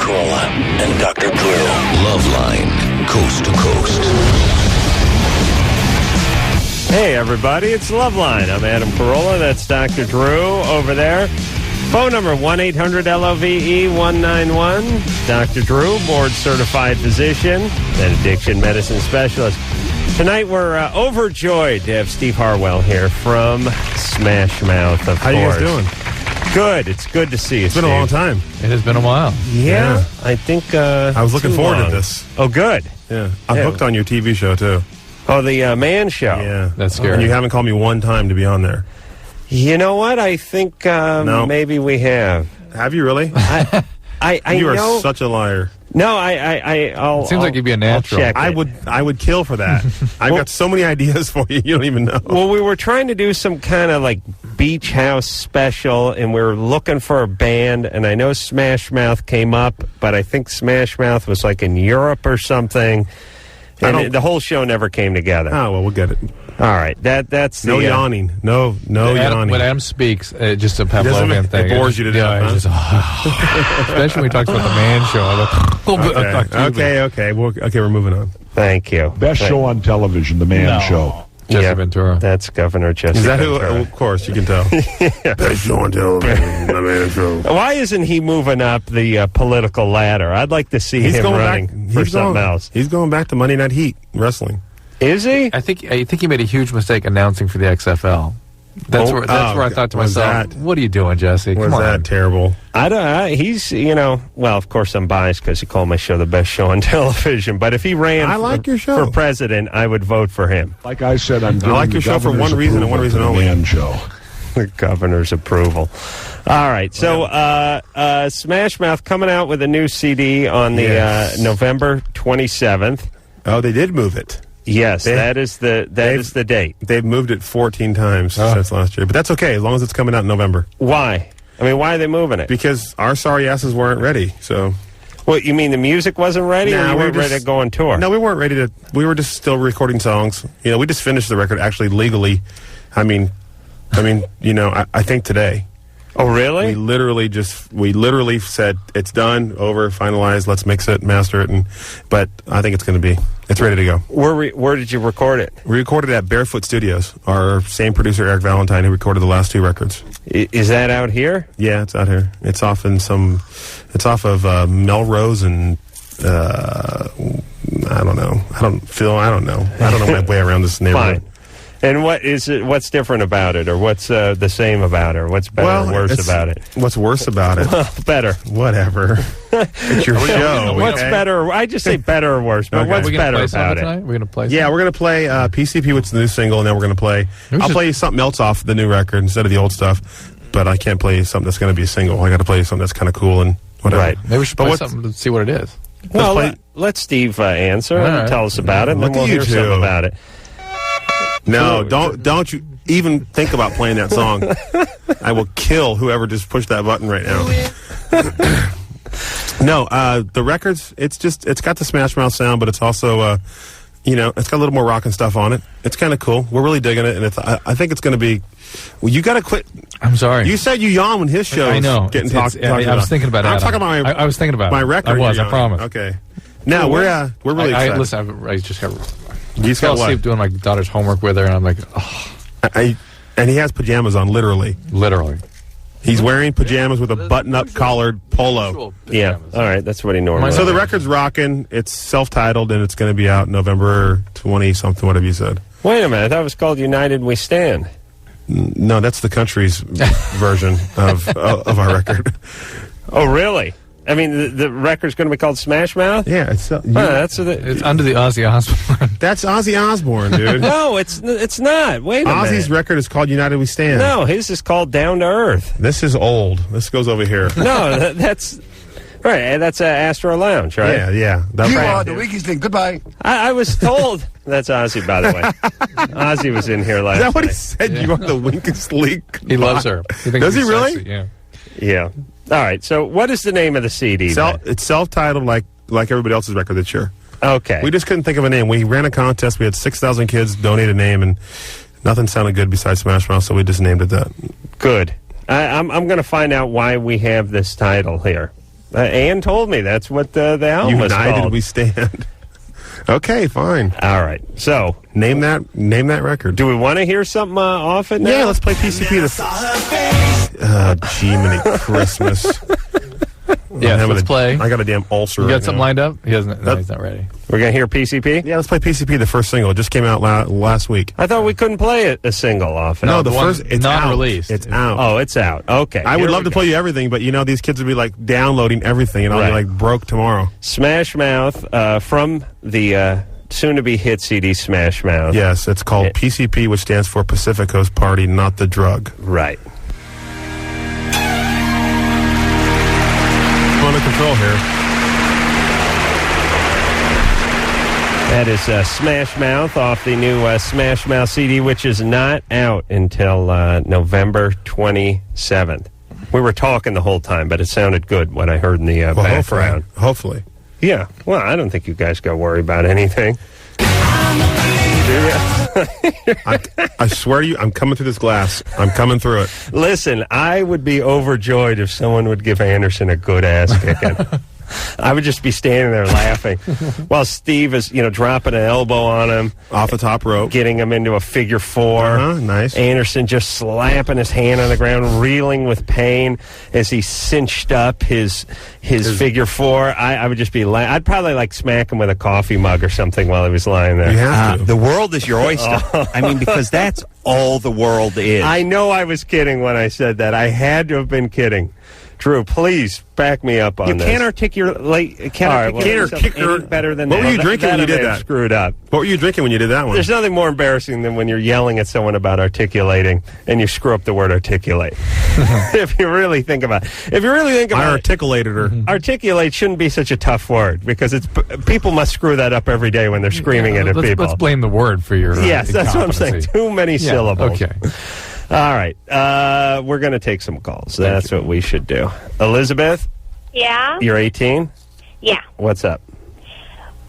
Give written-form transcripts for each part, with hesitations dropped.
Carolla and Dr. Drew. Loveline, coast to coast. Hey, everybody, it's Loveline. I'm Adam Carolla. That's Dr. Drew over there. Phone number 1-800-LOVE-191. Dr. Drew, board-certified physician and addiction medicine specialist. Tonight, we're overjoyed to have Steve Harwell here from Smash Mouth, of course. How you guys doing? Good. It's good to see you, It's been a long time. It has been a while. Yeah. I think I was looking forward to this. Oh, good. Yeah. I'm hooked on your TV show, too. Oh, the Man Show. Yeah. That's scary. And you haven't called me one time to be on there. You know what? I think maybe we have. Have you really? I You know. are such a liar. No, I'll. It seems like you'd be a natural. I'll check I would kill for that. I've got so many ideas for you. You don't even know. Well, we were trying to do some kind of like beach house special, and we were looking for a band. And I know Smash Mouth came up, but I think Smash Mouth was like in Europe or something. And the whole show never came together. Oh, well, we'll get it. All right, that's No yawning. No yawning. When Adam speaks, just a Pavlovian thing. It bores you to death, it's just, especially when he talks about the Man Show. Okay, we're moving on. Thank you. Best show on television, The Man Show. Jesse Ventura. That's Governor Jesse Is that Ventura. who? Of course, you can tell. Best show on television, The Man Show. Why isn't he moving up the political ladder? I'd like to see him running for something else. He's going back to Monday Night Heat wrestling. Is he? I think he made a huge mistake announcing for the XFL. That's where I thought to myself, what are you doing, Jesse? Come on. that terrible? He's, well, of course I'm biased because he called my show the best show on television. But if he ran your show. for president, I would vote for him. Like I said, I like your show for one reason and one reason only. Man Show. The governor's approval. All right. So Smash Mouth coming out with a new CD on the November 27th. Oh, they did move it. Yes, that is the date. They've moved it 14 times since last year, but that's okay as long as it's coming out in November. Why? I mean, why are they moving it? Because our sorry asses weren't ready. So, what you mean? The music wasn't ready, or you weren't ready to go on tour? No, we weren't ready to. We were just still recording songs. We just finished the record actually legally. I mean, I think today. Oh, really? We literally said it's done, over, finalized. Let's mix it, master it, but I think it's ready to go. Where did you record it? We recorded at Barefoot Studios. Our same producer, Eric Valentine, who recorded the last two records. Is that out here? Yeah, it's out here. It's off of Melrose and I don't know. I don't know my way around this neighborhood. Fine. And what's different about it, or what's the same about it, or what's better or worse about it? What's worse about it? Well, better. Whatever. It's your show. What's better? I just say better or worse, but what's better about it? We're going to play Yeah, we're going to play PCP, which is the new single, and then we're going to play... I'll play something else off the new record instead of the old stuff, but I can't play something that's going to be a single. I got to play something that's kind of cool and whatever. Right. Maybe we should play something to see what it is. Well, let Steve answer and tell us about it, and then we'll hear something about it. No, don't you even think about playing that song. I will kill whoever just pushed that button right now. No, the records, it's got the Smash Mouth sound, but it's also, it's got a little more rock and stuff on it. It's kind of cool. We're really digging it, and I think it's going to be... Well, you got to quit. I'm sorry. You said you yawn when his show I was thinking about it. I'm talking about I was thinking about my record. I promise. Okay. Now, we're really excited. Listen, I just got... You fell asleep doing my daughter's homework with her, and I'm like, oh. And he has pajamas on, literally. Literally. He's wearing pajamas with a button-up collared polo. Yeah, all right, that's what he normally So the record's rocking. It's self-titled, and it's going to be out November 20-something, whatever you said. Wait a minute, I thought it was called United We Stand. No, that's the country's version of our record. Oh, really? I mean, the record's going to be called Smash Mouth? Yeah, it's under the Ozzy Osbourne. That's Ozzy Osbourne, dude. No, it's not. Wait a minute. Ozzy's record is called United We Stand. No, his is called Down to Earth. This is old. This goes over here. No, that's... Right, that's Astro Lounge, right? Yeah. You are the weakest thing. Goodbye. I was told... That's Ozzy, by the way. Ozzy was in here last night. Is that what he said? Yeah. You are the weakest link. He loves her. Does he really? Sexy, yeah. All right, so what is the name of the CD? It's self-titled like everybody else's record this year. Okay. We just couldn't think of a name. We ran a contest. We had 6,000 kids donate a name, and nothing sounded good besides Smash Mouth, so we just named it that. Good. I'm going to find out why we have this title here. Ann told me that's what the album was United called. We Stand. Okay, fine. All right. So name that record. do we want to hear something off it now? Yeah, let's play PCP. Jiminy Christmas. Yeah, let's play. I got a damn ulcer. You got right something now. lined up? He doesn't. No, he's not ready. We're going to hear PCP? Yeah, let's play PCP, the first single. It just came out last week. I thought we couldn't play a single off it. No, the the one first, it's non-released. out. It's out. Oh, it's out. Okay. I would love to play you everything, but these kids would be like downloading everything, and I'll be Right. like broke tomorrow. Smash Mouth from the soon-to-be hit CD Smash Mouth. Yes, it's called PCP, which stands for Pacific Coast Party, not the drug. Right. Under control here. That is Smash Mouth off the new Smash Mouth CD, which is not out until November 27th. We were talking the whole time, but it sounded good when I heard in the background. Hopefully. Yeah. Well, I don't think you guys got to worry about anything. I swear to you, I'm coming through this glass. I'm coming through it. Listen, I would be overjoyed if someone would give Anderson a good ass kicking. I would just be standing there laughing while Steve is, dropping an elbow on him. Off the top rope. Getting him into a figure four. Nice. Anderson just slapping his hand on the ground, reeling with pain as he cinched up his figure four. I would just be I'd probably smack him with a coffee mug or something while he was lying there. You have to. The world is your oyster. I mean, because that's all the world is. I know I was kidding when I said that. I had to have been kidding. Drew, please back me up on You this. can't articulate Any better than What that. were you drinking when you did that? Screwed up. What were you drinking when you did that one? There's nothing more embarrassing than when you're yelling at someone about articulating and you screw up the word articulate. If you really think about it. I articulated her. Articulate shouldn't be such a tough word because people must screw that up every day when they're screaming it at people. Let's blame the word for your Yes, that's what I'm saying. incompetency. Too many syllables. Okay. All right. We're going to take some calls. That's what we should do. Elizabeth, Yeah? you're 18? Yeah. What's up?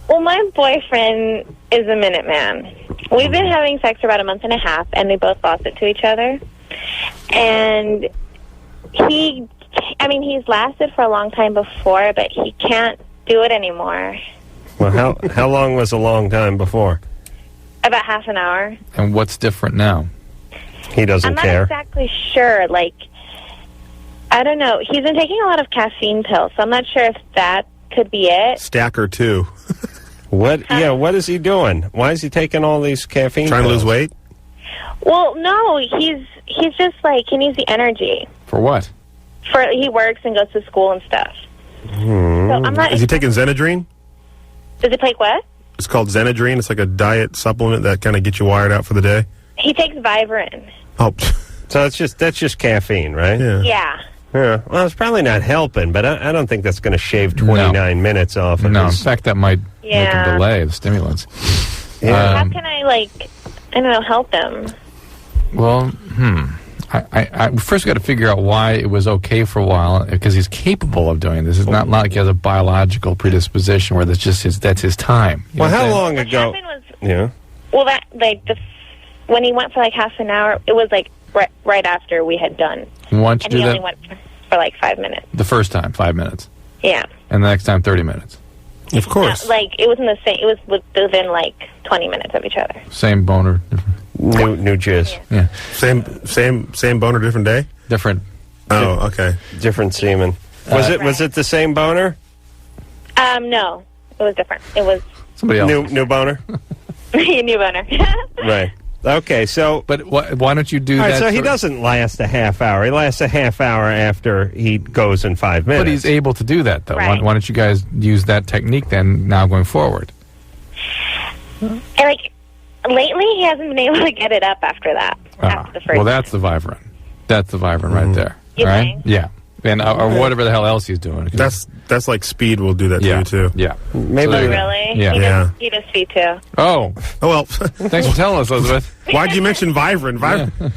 Well, my boyfriend is a Minuteman. We've been having sex for about a month and a half, and we both lost it to each other. And he's lasted for a long time before, but he can't do it anymore. Well, how long was a long time before? About half an hour. And what's different now? He doesn't I'm not care. exactly sure. I don't know. He's been taking a lot of caffeine pills, so I'm not sure if that could be it. Stacker, too. What? Yeah, what is he doing? Why is he taking all these caffeine Trying to pills? lose weight? Well, no, he's just he needs the energy. For what? He works and goes to school and stuff. So I'm not. Is he taking Xenadrine? Does he take what? It's called Xenadrine. It's like a diet supplement that kind of gets you wired out for the day. He takes Vivarin. Oh, So that's just caffeine, right? yeah. Yeah. Yeah. Well, it's probably not helping, but I don't think that's going to shave 29 minutes off of No, in his... fact, that might make Yeah. him delay the stimulants. Yeah. How can I don't know, help him? Well, I first got to figure out why it was okay for a while, because he's capable of doing this. It's not like he has a biological predisposition where that's just that's his time. You Well, know what how I'm saying? long What ago... happened was, Yeah. well, that when he went for half an hour, it was right after we had done, Why don't you and do he that only went for 5 minutes. the first time, 5 minutes, Yeah. and the next time, 30 minutes. Of course. It was in the same. It was within 20 minutes of each other. Same boner, New jizz. yeah, Same boner, different day? different. Oh, okay. Different semen. Was it the same boner? No, it was different. It was Somebody else. New boner? a new boner. Right. Okay, so... But why don't you do All right, that? so he sort of- doesn't last a half hour. He lasts a half hour after he goes in 5 minutes. But he's able to do that, though. Right. Why don't you guys use that technique then? Now going forward. And lately, he hasn't been able to get it up after that. After the first. Well, that's the Vivarin. That's the Vivarin right there. You All right? think? Yeah. And or whatever the hell else he's doing. That's like speed will do that yeah, to you, too. yeah. Maybe So there you go. Really? Yeah. Yeah. He does feed too. Oh, Oh, well, thanks for telling us, Elizabeth. why'd you mention Vivarin?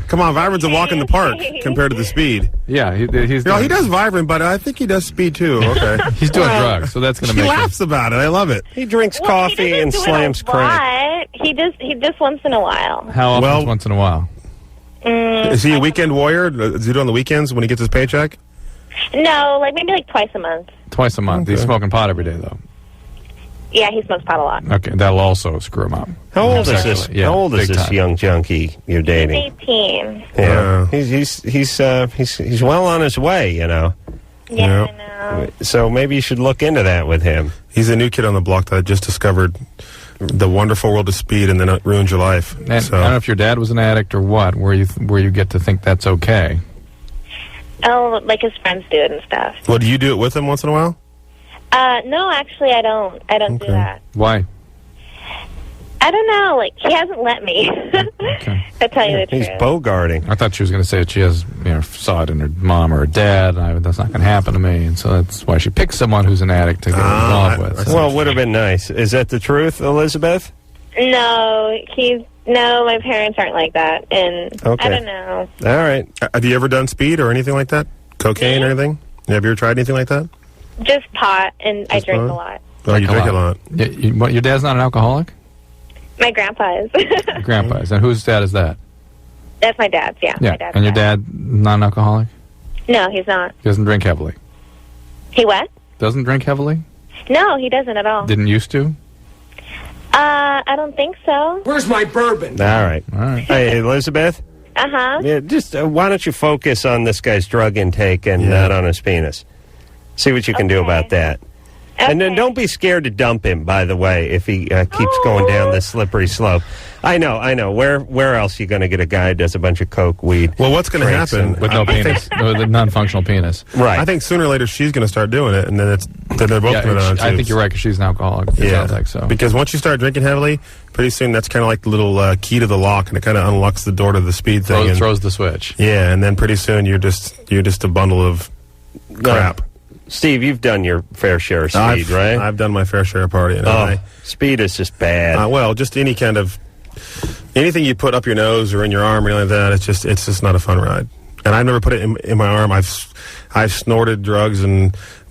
Come on, Vivarin's a walk in the park compared to the speed. Yeah, he's No, doing, he does Vivarin, but I think he does speed, too. Okay. He's doing drugs, so that's going He to make laughs about it. I love it. he drinks Well, coffee he and doesn't do slams it a crack. lot. He just once in a while. How often Well- is once in a while? Is he a weekend warrior? Does he do it on the weekends when he gets his paycheck? No, maybe twice a month. Twice a month. Okay. He's smoking pot every day, though. Yeah, he smokes pot a lot. Okay, that'll also screw him up. How old is this? Sexually, yeah, How old is big this time. young junkie you're He's dating? 18. Yeah, he's well on his way. You know, Yeah, Yeah. I know. so maybe you should look into that with him. He's a new kid on the block that just discovered the wonderful world of speed, and then it ruined your life. And So I don't know if your dad was an addict or what, where you get to think that's okay. Oh, like his friends do it and stuff. well, do you do it with him once in a while? No, actually, I don't. I don't do Okay. that. Why? I don't know. Like, he hasn't let me. Okay. To tell you the He's truth. bogarting. I thought she was going to say that she has, saw it in her mom or her dad, and that's not going to happen to me, and so that's why she picked someone who's an addict to get involved with. I- Well, it would have been nice. Is that the truth, Elizabeth? No, my parents aren't like that, and Okay. I don't know. All right. Have you ever done speed or anything like that? Cocaine or anything? Have you ever tried anything like that? Just pot, and I Just drink pot? a lot. Oh, you drink a lot. What, your dad's not an alcoholic? My grandpa is. Your grandpa is. And whose dad is that? That's my dad's, yeah. Yeah. My dad's And your dad, not an alcoholic? No, he's not. He doesn't drink heavily. He what? Doesn't drink heavily? No, he doesn't at all. Didn't used to? I don't think so. Where's my bourbon? All right. All right. Hey, Elizabeth. Uh-huh. Yeah, just why don't you focus on this guy's drug intake and not on his penis? See what you can do Okay. about that. And then Okay. don't be scared to dump him, by the way, if he keeps going down this slippery slope. I know. Where else are you going to get a guy who does a bunch of coke, weed? Well, what's going to drinks, happen? With no penis. With a non-functional penis. Right. I think sooner or later she's going to start doing it, and then they're both Yeah, going to. I think you're right, because she's an alcoholic. It Yeah, sounds like so. because once you start drinking heavily, pretty soon that's kind of like the little key to the lock, and it kind of unlocks the door to the speed thing. and- Throws the switch. yeah, and then pretty soon you're just a bundle of crap. Steve, you've done your fair share of speed, right? I've done my fair share of partying. Oh, speed is just bad. Well, just any kind of anything you put up your nose or in your arm or anything like that. It's just not a fun ride. And I've never put it in my arm. I've snorted drugs,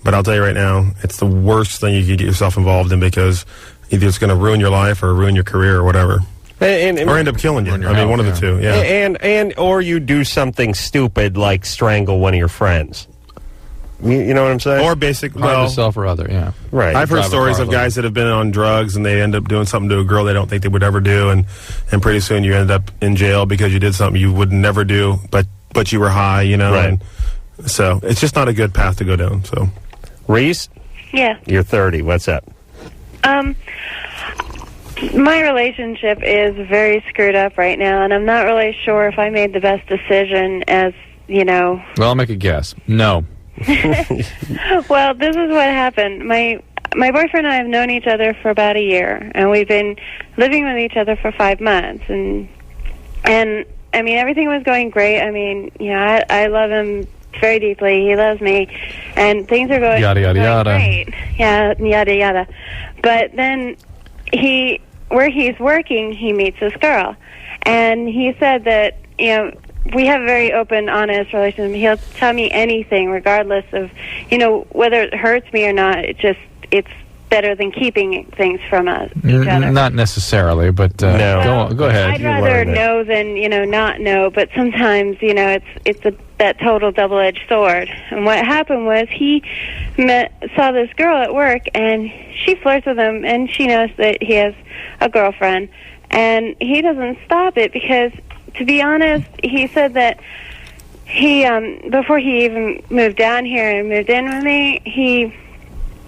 but I'll tell you right now, it's the worst thing you could get yourself involved in, because either it's going to ruin your life or ruin your career or whatever, or end up killing you. I mean, health, one of the two. Yeah. And or you do something stupid like strangle one of your friends. You know what I'm saying? Or basic. Harm Well, yourself or other, yeah. right. I've heard drive a stories car of a little. guys that have been on drugs and they end up doing something to a girl they don't think they would ever do, and pretty soon you end up in jail because you did something you would never do, but you were high, Right. And so it's just not a good path to go down. So Reese, Yeah. you're 30. What's up? My relationship is very screwed up right now, and I'm not really sure if I made the best decision, as, Well, I'll make a guess. No. Well, this is what happened. My boyfriend and I have known each other for about a year, and we've been living with each other for 5 months, and I mean, everything was going great. I mean, I love him very deeply. He loves me, and things are going Yada, yada, going yada. great. Yeah, yada yada. But then where he's working, he meets this girl, and he said that we have a very open, honest relationship. He'll tell me anything, regardless of whether it hurts me or not. It's better than keeping things from each other. Not necessarily, but No. go ahead. I'd You rather learned it. know than not know, but sometimes it's that total double-edged sword. And what happened was he saw this girl at work, and she flirts with him, and she knows that he has a girlfriend, and he doesn't stop it because, to be honest, he said that he before he even moved down here and moved in with me, he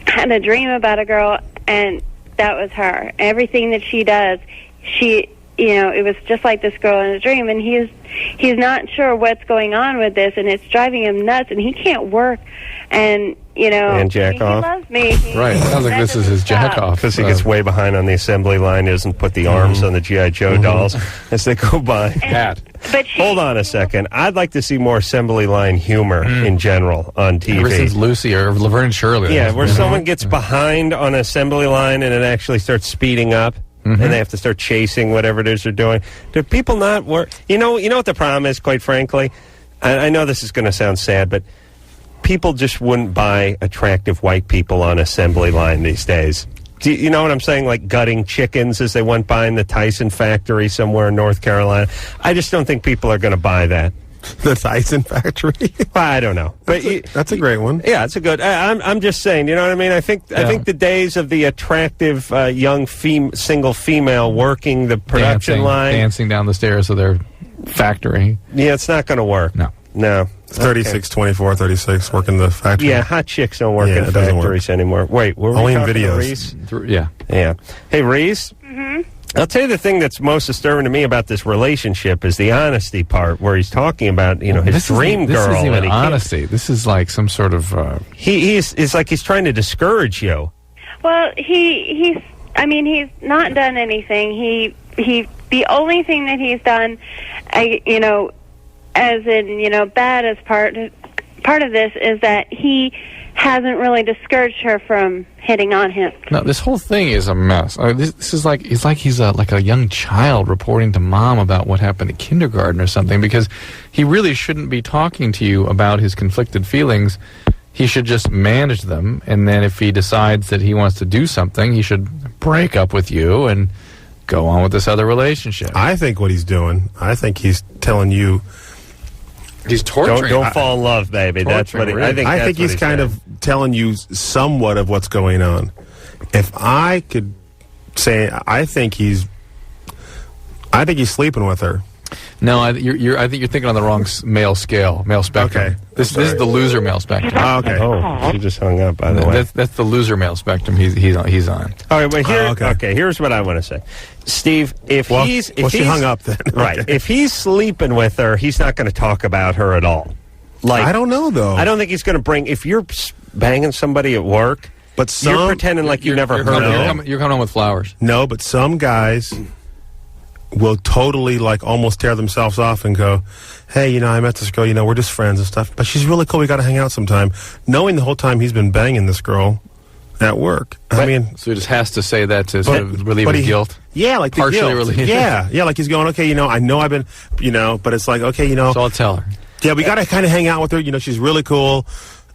had a dream about a girl, and that was her. Everything that she does, it was just like this girl in a dream, and he's not sure what's going on with this, and it's driving him nuts, and he can't work, and And jack off. He loves me. Right. Sounds like this is his jack off. Because he gets way behind on the assembly line, doesn't put the arms on the G.I. Joe dolls as they go by. Cat. But she, Hold on a second. I'd like to see more assembly line humor in general on Ever since TV. Lucy or Laverne and Shirley. Yeah, where someone gets behind on an assembly line and it actually starts speeding up. And they have to start chasing whatever it is they're doing. Do people not work? You know what the problem is, quite frankly? I know this is going to sound sad, but people just wouldn't buy attractive white people on assembly line these days. Do you know what I'm saying? Like gutting chickens as they went by in the Tyson factory somewhere in North Carolina. I just don't think people are going to buy that. The Tyson factory. I don't know, but That's a great one. yeah, it's a good. I'm just saying, you know what I mean. I think the days of the attractive young single female working the production line, dancing down the stairs of their factory. Yeah, it's not going to work. No. 36, 24, 36, working the factory. Yeah, hot chicks don't work in it doesn't factories anymore. Wait, were we only in talking to videos. Reese? Yeah. Hey, Reese. I'll tell you the thing that's most disturbing to me about this relationship is the honesty part, where he's talking about his dream girl. This isn't and even honesty. This is like some sort of. It's like he's trying to discourage you. Well, he's not done anything. The only thing that he's done, as in, bad as part of this is that he hasn't really discouraged her from hitting on him. No, this whole thing is a mess. This is like he's like a young child reporting to mom about what happened at kindergarten or something, because he really shouldn't be talking to you about his conflicted feelings. He should just manage them, and then if he decides that he wants to do something, he should break up with you and go on with this other relationship. I think what he's doing, I think he's telling you. He's torturing. Don't fall in love, baby. That's what I think. I think he's kind of telling you somewhat of what's going on. If I could say, I think he's sleeping with her. No, I think you're thinking on the wrong male scale, male spectrum. Okay. This is the loser male spectrum. Oh, okay. Oh, she just hung up. By the way, that's the loser male spectrum. He's on. All right, but here. Okay. Here's what I want to say, Steve. If she hung up then. Right. Okay. If he's sleeping with her, he's not going to talk about her at all. Like, I don't know though. I don't think he's going to bring. If you're banging somebody at work, but you're pretending like you never heard of it. You're coming home with flowers. No, but some guys will totally almost tear themselves off and go, hey, I met this girl, we're just friends and stuff, but she's really cool, we got to hang out sometime, knowing the whole time he's been banging this girl at work. So he just has to say that to sort of relieve his guilt. Yeah, like partially the guilt. relieve. Yeah, like he's going, okay, I know I've been, but it's like, okay, So I'll tell her. Yeah, we got to kind of hang out with her. She's really cool,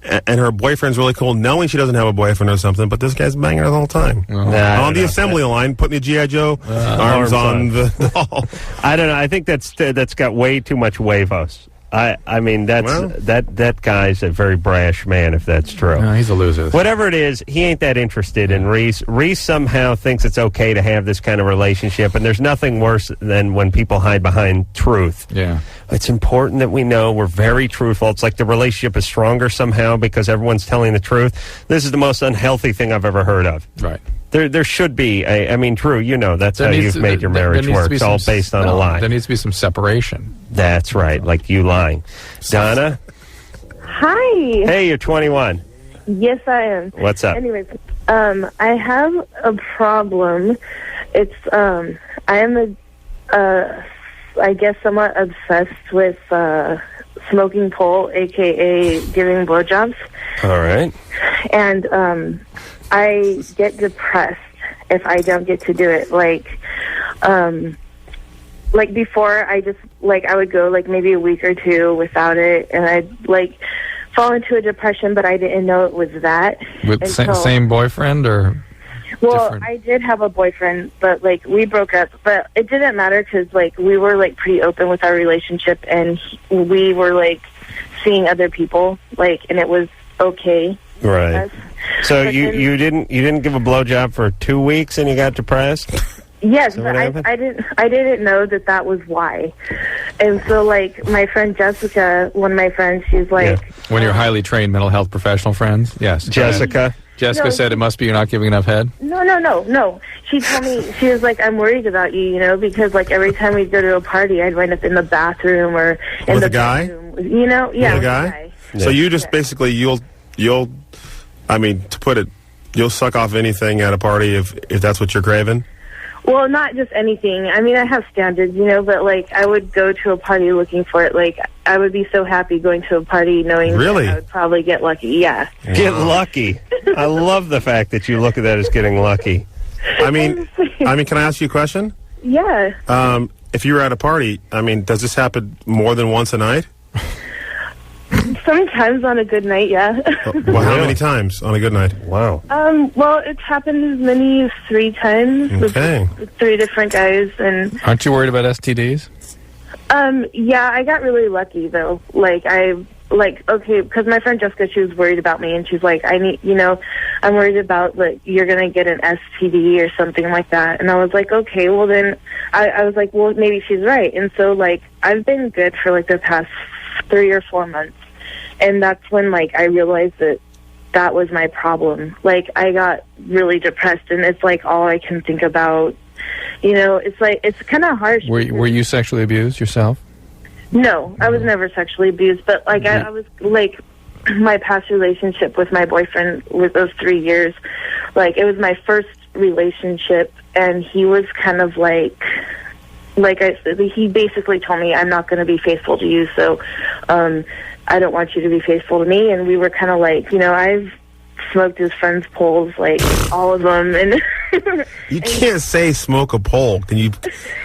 and her boyfriend's really cool, knowing she doesn't have a boyfriend or something, but this guy's banging her the whole time. On the assembly line, putting the G.I. Joe arms on the doll. I don't know. I think that's got way too much huevos. I mean, that guy's a very brash man, if that's true. No, he's a loser. Whatever it is, he ain't that interested in Reese. Reese somehow thinks it's okay to have this kind of relationship, and there's nothing worse than when people hide behind truth. Yeah. It's important that we know we're very truthful. It's like the relationship is stronger somehow because everyone's telling the truth. This is the most unhealthy thing I've ever heard of. Right. There should be Drew, that's how you've made your marriage work. It's all based on a lie. There needs to be some separation. That's right, like you lying. Donna? Hi. Hey, you're 21. Yes, I am. What's up? Anyways, I have a problem. It's, I am I guess somewhat obsessed with, smoking pole, a.k.a. giving blowjobs. All right. And, I get depressed if I don't get to do it. Like before, I just, I would go, maybe a week or two without it, and I'd, fall into a depression, but I didn't know it was that. With same boyfriend, or Well, different? I did have a boyfriend, but, we broke up. But it didn't matter because, we were, pretty open with our relationship, and we were, seeing other people, and it was okay. Right. So you didn't give a blowjob for 2 weeks and you got depressed? Yes, So but what I didn't know that was why. And so my friend Jessica, one of my friends, she's like, when you're highly trained mental health professional friends, yes. Jessica No, said it must be you're not giving enough head. No. She told me, she was like, I'm worried about you, because every time we'd go to a party, I'd wind up in the bathroom or in With the a guy? bedroom. With Yeah, a guy? So you just basically you'll to put it, you'll suck off anything at a party if that's what you're craving? Well, not just anything. I mean, I have standards, but I would go to a party looking for it. I would be so happy going to a party knowing Really? that I would probably get lucky. Yeah. Get lucky. I love the fact that you look at that as getting lucky. I mean, can I ask you a question? Yeah. If you were at a party, does this happen more than once a night? Sometimes on a good night, yeah. Well, how many times on a good night? Wow. Well, it's happened as many as 3 times Okay. with 3 different guys, and Aren't you worried about STDs? Yeah, I got really lucky though. Okay, because my friend Jessica, she was worried about me, and she's like, I'm worried about, like, you're going to get an STD or something like that. And I was like, okay, well then, I was like, well, maybe she's right. And so, like, I've been good for, like, the past 3 or 4 months. And that's when, like, I realized that was my problem. Like, I got really depressed, and it's, like, all I can think about. You know, it's, like, it's kind of harsh. Were you sexually abused yourself? No, I was never sexually abused, but, like, I was, like, my past relationship with my boyfriend with those 3 years, like, it was my first relationship, and he was kind of like I said, he basically told me, I'm not going to be faithful to you, so I don't want you to be faithful to me. And we were kind of like, I've smoked his friends' poles, like, all of them, and you can't say smoke a pole. Can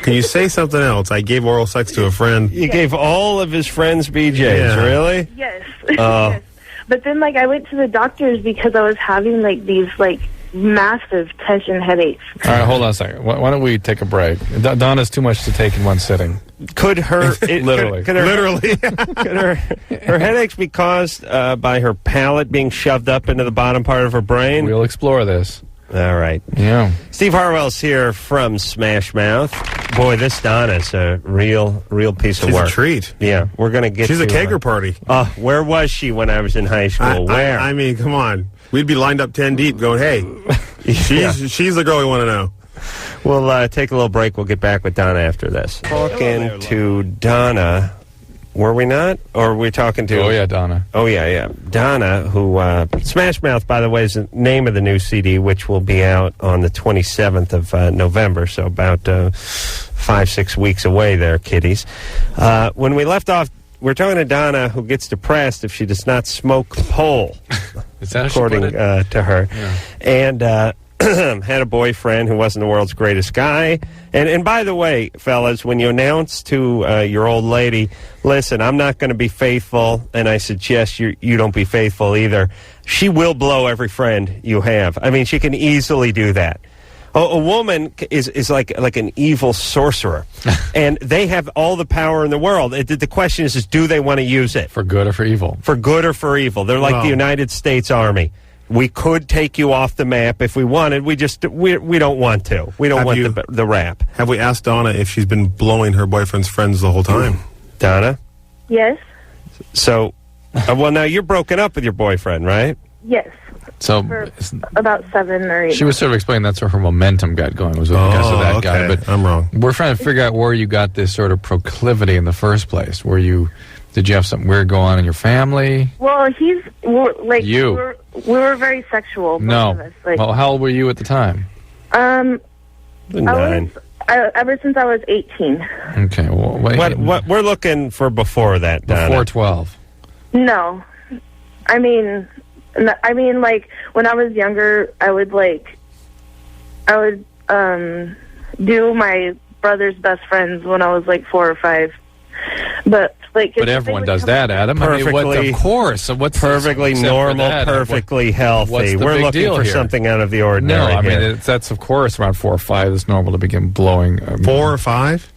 you say something else? I gave oral sex to a friend. You gave all of his friends BJs, really? Yes. Yes. But then, like, I went to the doctors because I was having, like, these, like, massive tension headaches. All right, hold on a second. Why don't we take a break? Donna's too much to take in one sitting. Could her literally could her headaches be caused by her palate being shoved up into the bottom part of her brain? We'll explore this. All right. Yeah. Steve Harwell's here from Smash Mouth. Boy, this Donna's a real piece of work. She's a treat. Yeah, we're going to get She's a kegger party. Where was she when I was in high school? Where? I mean, come on. We'd be lined up 10 deep going, hey, she's the girl we want to know. We'll take a little break. We'll get back with Donna after this. Talking to Donna. Were we not? Or were we talking to... Oh, yeah, Donna. Oh, yeah. Donna, who... Smash Mouth, by the way, is the name of the new CD, which will be out on the 27th of November, so about 5-6 weeks away there, kiddies. When we left off, we're talking to Donna, who gets depressed if she does not smoke pole, is that according to her. Yeah. And... had a boyfriend who wasn't the world's greatest guy. And by the way, fellas, when you announce to your old lady, listen, I'm not going to be faithful, and I suggest you don't be faithful either, she will blow every friend you have. I mean, she can easily do that. A woman is like an evil sorcerer, and they have all the power in the world. The question is do they want to use it? For good or for evil? For good or for evil. They're like the United States Army. We could take you off the map if we wanted. We don't want to. We don't want the rap. Have we asked Donna if she's been blowing her boyfriend's friends the whole time? Donna? Yes. So, well, now you're broken up with your boyfriend, right? Yes. So for about 7 or 8. She was sort of explaining that's where her momentum got going, was because of that guy. But I'm wrong. We're trying to figure out where you got this sort of proclivity in the first place. Did you have something weird go on in your family? Well, like you. We were very sexual. No. Both of us. Like, well, how old were you at the time? 9. Ever since I was 18. Okay. Well, what we're looking for before that, Donna? Before 12. No, I mean, like when I was younger, I would do my brother's best friends when I was like 4 or 5. But everyone does that, Adam. Perfectly, of course. What's perfectly normal, perfectly healthy. We're looking for something out of the ordinary. No, I mean that's of course around 4 or 5 is normal to begin blowing. 4 or 5?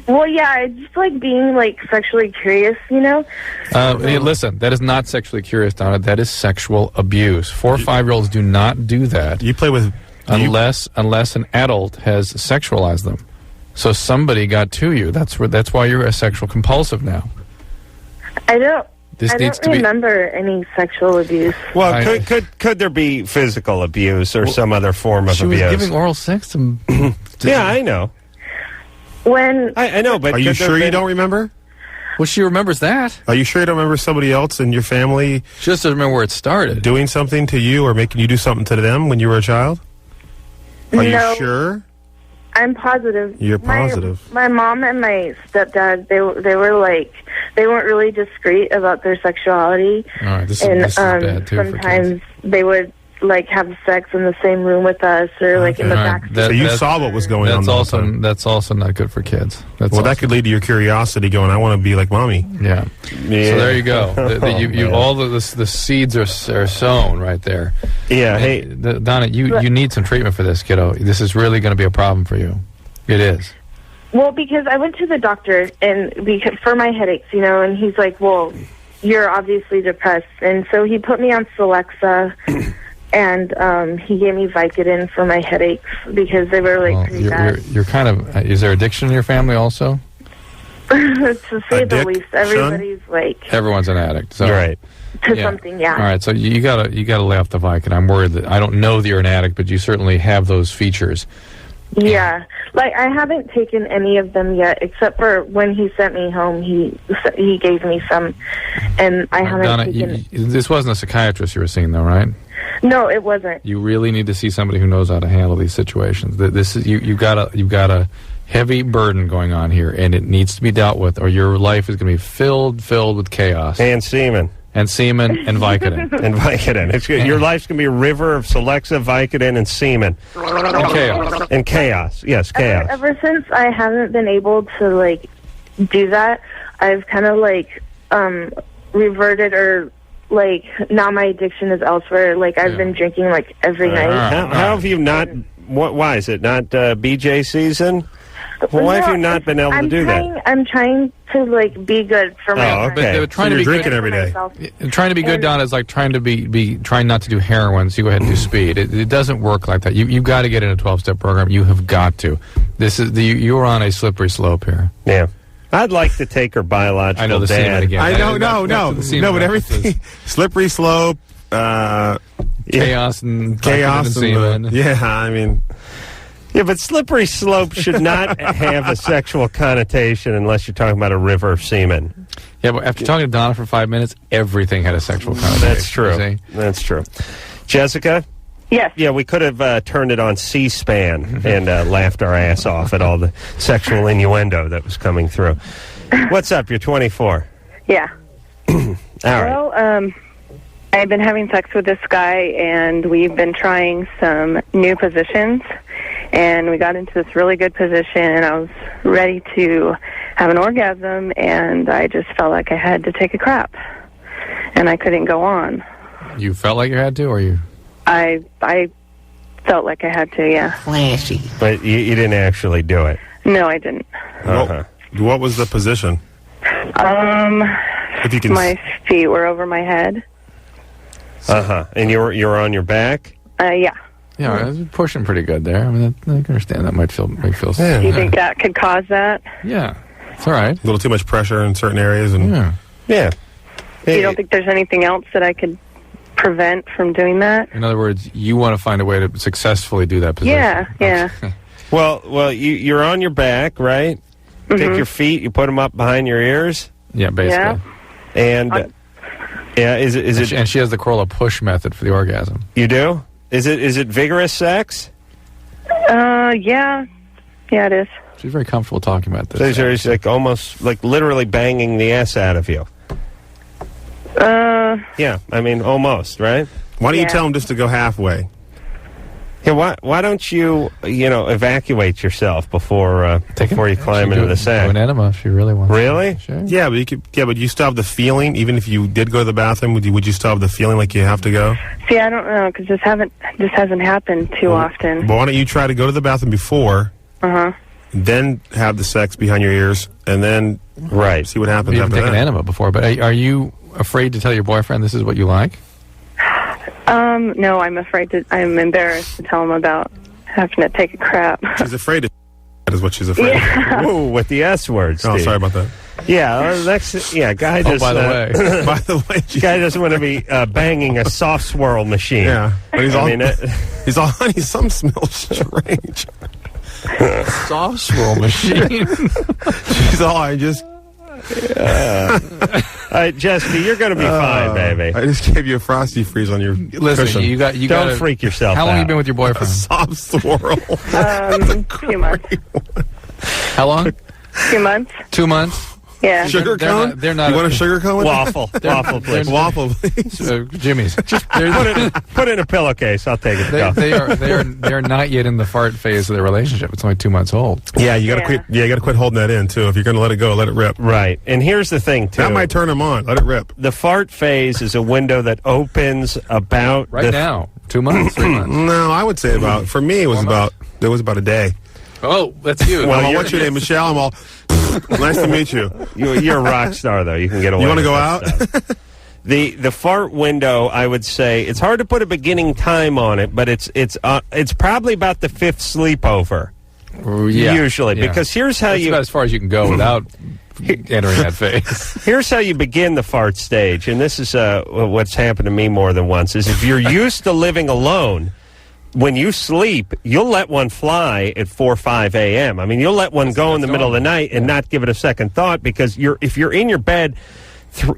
Well, yeah, I just like being like sexually curious, you know. Listen, that is not sexually curious, Donna. That is sexual abuse. 4 or 5-year-olds do not do that. You play with unless an adult has sexualized them. So somebody got to you. That's why you're a sexual compulsive now. I don't remember any sexual abuse. Well, could there be physical abuse or some other form of abuse? She was giving oral sex to yeah, I know. When I know, but are you sure you don't remember? Well, she remembers that. Are you sure you don't remember somebody else in your family? She just doesn't remember where it started. Doing something to you or making you do something to them when you were a child? Are you sure? I'm positive. You're positive. My mom and my stepdad, they were like, they weren't really discreet about their sexuality. All right, this is bad too. Sometimes they would like have sex in the same room with us, or like in the back. So you saw what was going on. That's also not good for kids. That could lead to your curiosity going, I want to be like mommy. Yeah. So there you go. All the seeds are sown right there. Yeah. Hey, Donna, you need some treatment for this, kiddo. This is really going to be a problem for you. It is. Well, because I went to the doctor for my headaches, and he's like, well, you're obviously depressed. And so he put me on Celexa, and he gave me Vicodin for my headaches because they were pretty bad. You're kind of, is there addiction in your family also? To say the least, everybody's everyone's an addict. So. Right. To something, yeah. All right, so you gotta lay off the Vicodin. I'm worried that I don't know that you're an addict, but you certainly have those features. Yeah, I haven't taken any of them yet, except for when he sent me home. He gave me some, and I haven't Donna, taken. This wasn't a psychiatrist you were seeing, though, right? No, it wasn't. You really need to see somebody who knows how to handle these situations. This is you've got a heavy burden going on here, and it needs to be dealt with, or your life is going to be filled with chaos and semen. And semen and Vicodin. And Vicodin. It's good. Your life's going to be a river of Celexa, Vicodin, and semen. And chaos. And chaos. Yes, chaos. Ever since I haven't been able to, do that, I've kind of, reverted or, now my addiction is elsewhere. I've been drinking, every night. How have you not... Why? Is it not BJ season? Well, why have you not been able to do that? I'm trying to be good for my okay. But trying to be drinking good every day. Trying to be good, Don, is like trying to trying not to do heroin. So you go ahead and do speed. It doesn't work like that. You've got to get in a 12-step program. You have got to. This is you're on a slippery slope here. Yeah. I'd like to take her biological I know the dad. semen again. I know, no, but everything slippery slope, chaos and semen. Yeah, I mean. Yeah, but slippery slope should not have a sexual connotation unless you're talking about a river of semen. Yeah, but after talking to Donna for 5 minutes, everything had a sexual connotation. That's true. That's true. Jessica? Yes. Yeah, we could have turned it on C-SPAN and laughed our ass off at all the sexual innuendo that was coming through. What's up? You're 24. Yeah. All right. Well, I've been having sex with this guy, and we've been trying some new positions. And we got into this really good position, and I was ready to have an orgasm, and I just felt like I had to take a crap, and I couldn't go on. You felt like you had to, or you? I felt like I had to, yeah. Flashy. But you didn't actually do it. No, I didn't. What was the position? If you can My feet were over my head. And you were on your back? Yeah. Yeah, I was pushing pretty good there. I mean, I can understand that might feel. Do you think that could cause that? Yeah, it's all right. A little too much pressure in certain areas, and yeah. You don't think there's anything else that I could prevent from doing that? In other words, you want to find a way to successfully do that position. Yeah. Well, you're on your back, right? Mm-hmm. Take your feet, you put them up behind your ears. Yeah, basically. Yeah. And is it? And she has the Carolla push method for the orgasm. You do? Is it vigorous sex? Yeah, it is. She's very comfortable talking about this. So she's almost literally banging the ass out of you. Yeah, I mean almost, right? Why don't you tell him just to go halfway? Yeah, why don't you evacuate yourself before you climb into the sack? Do an enema if she really wants. Really? Sure. Yeah, but you still have the feeling. Even if you did go to the bathroom, would you still have the feeling like you have to go? See, I don't know because this hasn't happened too often. But why don't you try to go to the bathroom before? Then have the sex behind your ears, and then see what happens You after haven't taken that. enema before, but are you afraid to tell your boyfriend this is what you like? No, I'm embarrassed to tell him about having to take a crap. She's afraid of that is what she's afraid of. Ooh, with the S word, Steve. Oh, sorry about that. Yeah, guy just... by the way. Guy doesn't want to be banging a soft swirl machine. Yeah, but he's he's all, honey, some smells strange. Soft swirl machine. She's all, I just... All right, Jessica, you're going to be fine, baby. I just gave you a frosty freeze on your Listen, cushion. Don't freak yourself How long out. have you been with your boyfriend? Soft swirl. 2 months. How long? 2 months. 2 months? Yeah. Sugar cone? They're not. You want a sugar cone? Waffle, please. Waffle, please. Jimmy's. Put in a pillowcase. I'll take it. They're not yet in the fart phase of their relationship. It's only 2 months old. Yeah, you gotta quit. Yeah, you gotta quit holding that in too. If you're gonna let it go, let it rip. Right. And here's the thing too. That might turn them on. Let it rip. The fart phase is a window that opens about now. 2 months, 3 months. No, I would say for me it was about a day. Oh, that's you. Well, what's your name, Michelle? I'm all, nice to meet you. You're a rock star, though. You can get away. You want to with go that out? stuff. The fart window, I would say, it's hard to put a beginning time on it, but it's probably about the 5th sleepover. Yeah. Usually, because here's how That's about as far as you can go without entering that phase. Here's how you begin the fart stage, and this is what's happened to me more than once, is if you're used to living alone, when you sleep, you'll let one fly at 4 or 5 a.m. I mean, you'll let one go in the middle of the night and not give it a second thought, because if you're in your bed,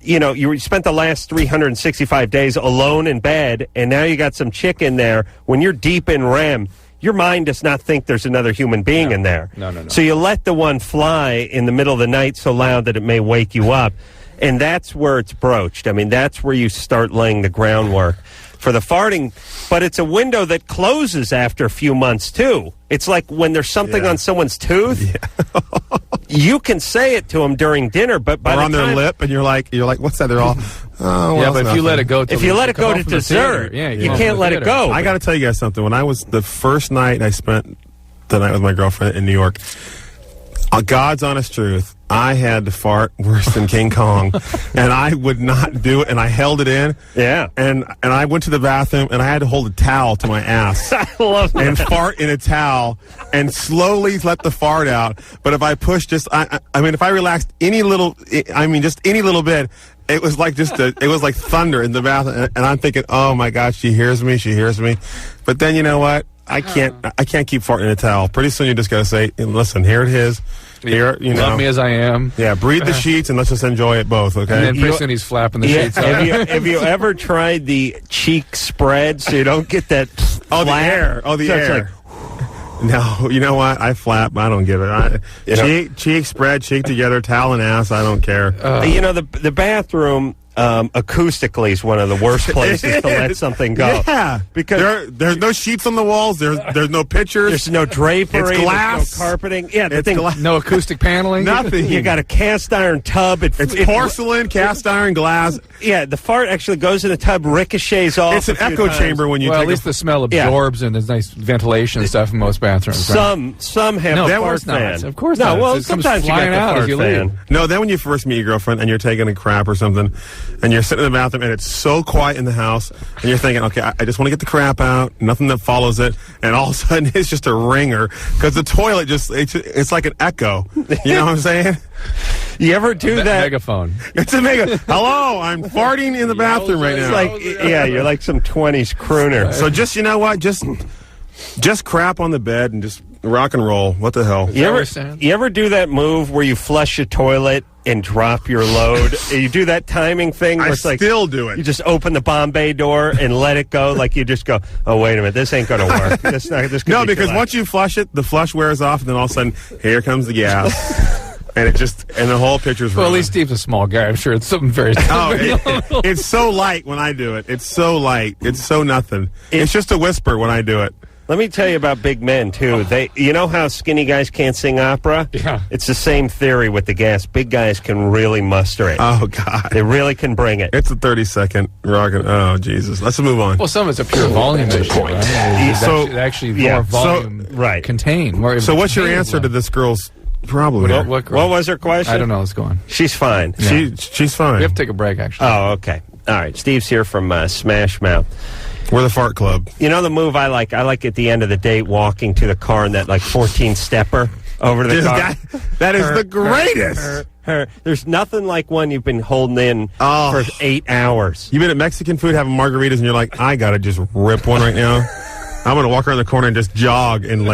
you spent the last 365 days alone in bed, and now you got some chick in there. When you're deep in REM, your mind does not think there's another human being in there. No. So you let the one fly in the middle of the night so loud that it may wake you up. And that's where it's broached. I mean, that's where you start laying the groundwork for the farting. But it's a window that closes after a few months, too. It's like when there's something on someone's tooth. Yeah. You can say it to them during dinner, but by or on their lip, and you're like, what's that? They're all, oh, well, but if you let it go, if you let it go to dessert, you can't let it go. I got to tell you guys something. When I was the first night I spent the night with my girlfriend in New York, God's honest truth, I had to fart worse than King Kong, and I would not do it, and I held it in. Yeah. And I went to the bathroom, and I had to hold a tawel to my ass. I love that. And fart in a towel, and slowly let the fart out. But if I pushed I mean, if I relaxed any little bit, it was like it was like thunder in the bathroom, and I'm thinking, oh my gosh, she hears me. But then you know what? I can't keep farting in a towel. Pretty soon you just got to say, listen, here it is. Here, love me as I am. Yeah, breathe the sheets and let's just enjoy it both, okay? And then pretty soon he's flapping the sheets out. Have you ever tried the cheek spread so you don't get that the air. Oh, the so air. No, you know what? I flap. I don't give it. Cheek spread, cheek together, towel and ass. I don't care. The bathroom acoustically is one of the worst places to let something go. Yeah, because there's no sheets on the walls. There's no pictures. There's no drapery. It's glass. There's no carpeting. Yeah, no acoustic paneling. Nothing. You got a cast iron tub. It's porcelain, cast iron, glass. Yeah, the fart actually goes in the tub, ricochets off. It's an echo chamber when you take at least the smell absorbs and there's nice ventilation and stuff in most bathrooms. Right? Some have no, a fart fan. Of course not. No, well, sometimes you get the fart fan. No, then when you first meet your girlfriend and you're taking a crap or something, and you're sitting in the bathroom and it's so quiet in the house, and you're thinking, okay, I just want to get the crap out, nothing that follows it, and all of a sudden it's just a ringer because the toilet it's like an echo. You know what I'm saying? You ever do that? Megaphone. It's a mega. Hello, I'm farting in the bathroom right now. You're like some 20s crooner. So just, you know what? Just crap on the bed and just rock and roll. What the hell? You ever do that move where you flush your toilet and drop your load? You do that timing thing where it's still do it. You just open the Bombay door and let it go. Like you just go, oh, wait a minute, this ain't going to work. No, because once you flush it, the flush wears off, and then all of a sudden, here comes the gas. And the whole picture's well, at least Steve's a small guy. I'm sure it's something very it's so light when I do it. It's so light. It's so nothing. It's just a whisper when I do it. Let me tell you about big men, too. You know how skinny guys can't sing opera? Yeah. It's the same theory with the gas. Big guys can really muster it. Oh, God. They really can bring it. It's a 30-second rockin'. Oh, Jesus. Let's move on. Well, some of it's a pure volume issue, right? So, actually more volume contained. So what's your answer to this girl's problem? What was her question? I don't know. Let's go on. She's fine. Yeah. She's fine. We have to take a break, actually. Oh, okay. All right. Steve's here from Smash Mouth. We're the fart club. You know the move I like? I like at the end of the date walking to the car in that 14-stepper over to the car. That is the greatest. There's nothing like one you've been holding in for 8 hours. You've been at Mexican food having margaritas and you're like, I got to just rip one right now. I'm going to walk around the corner and just jog and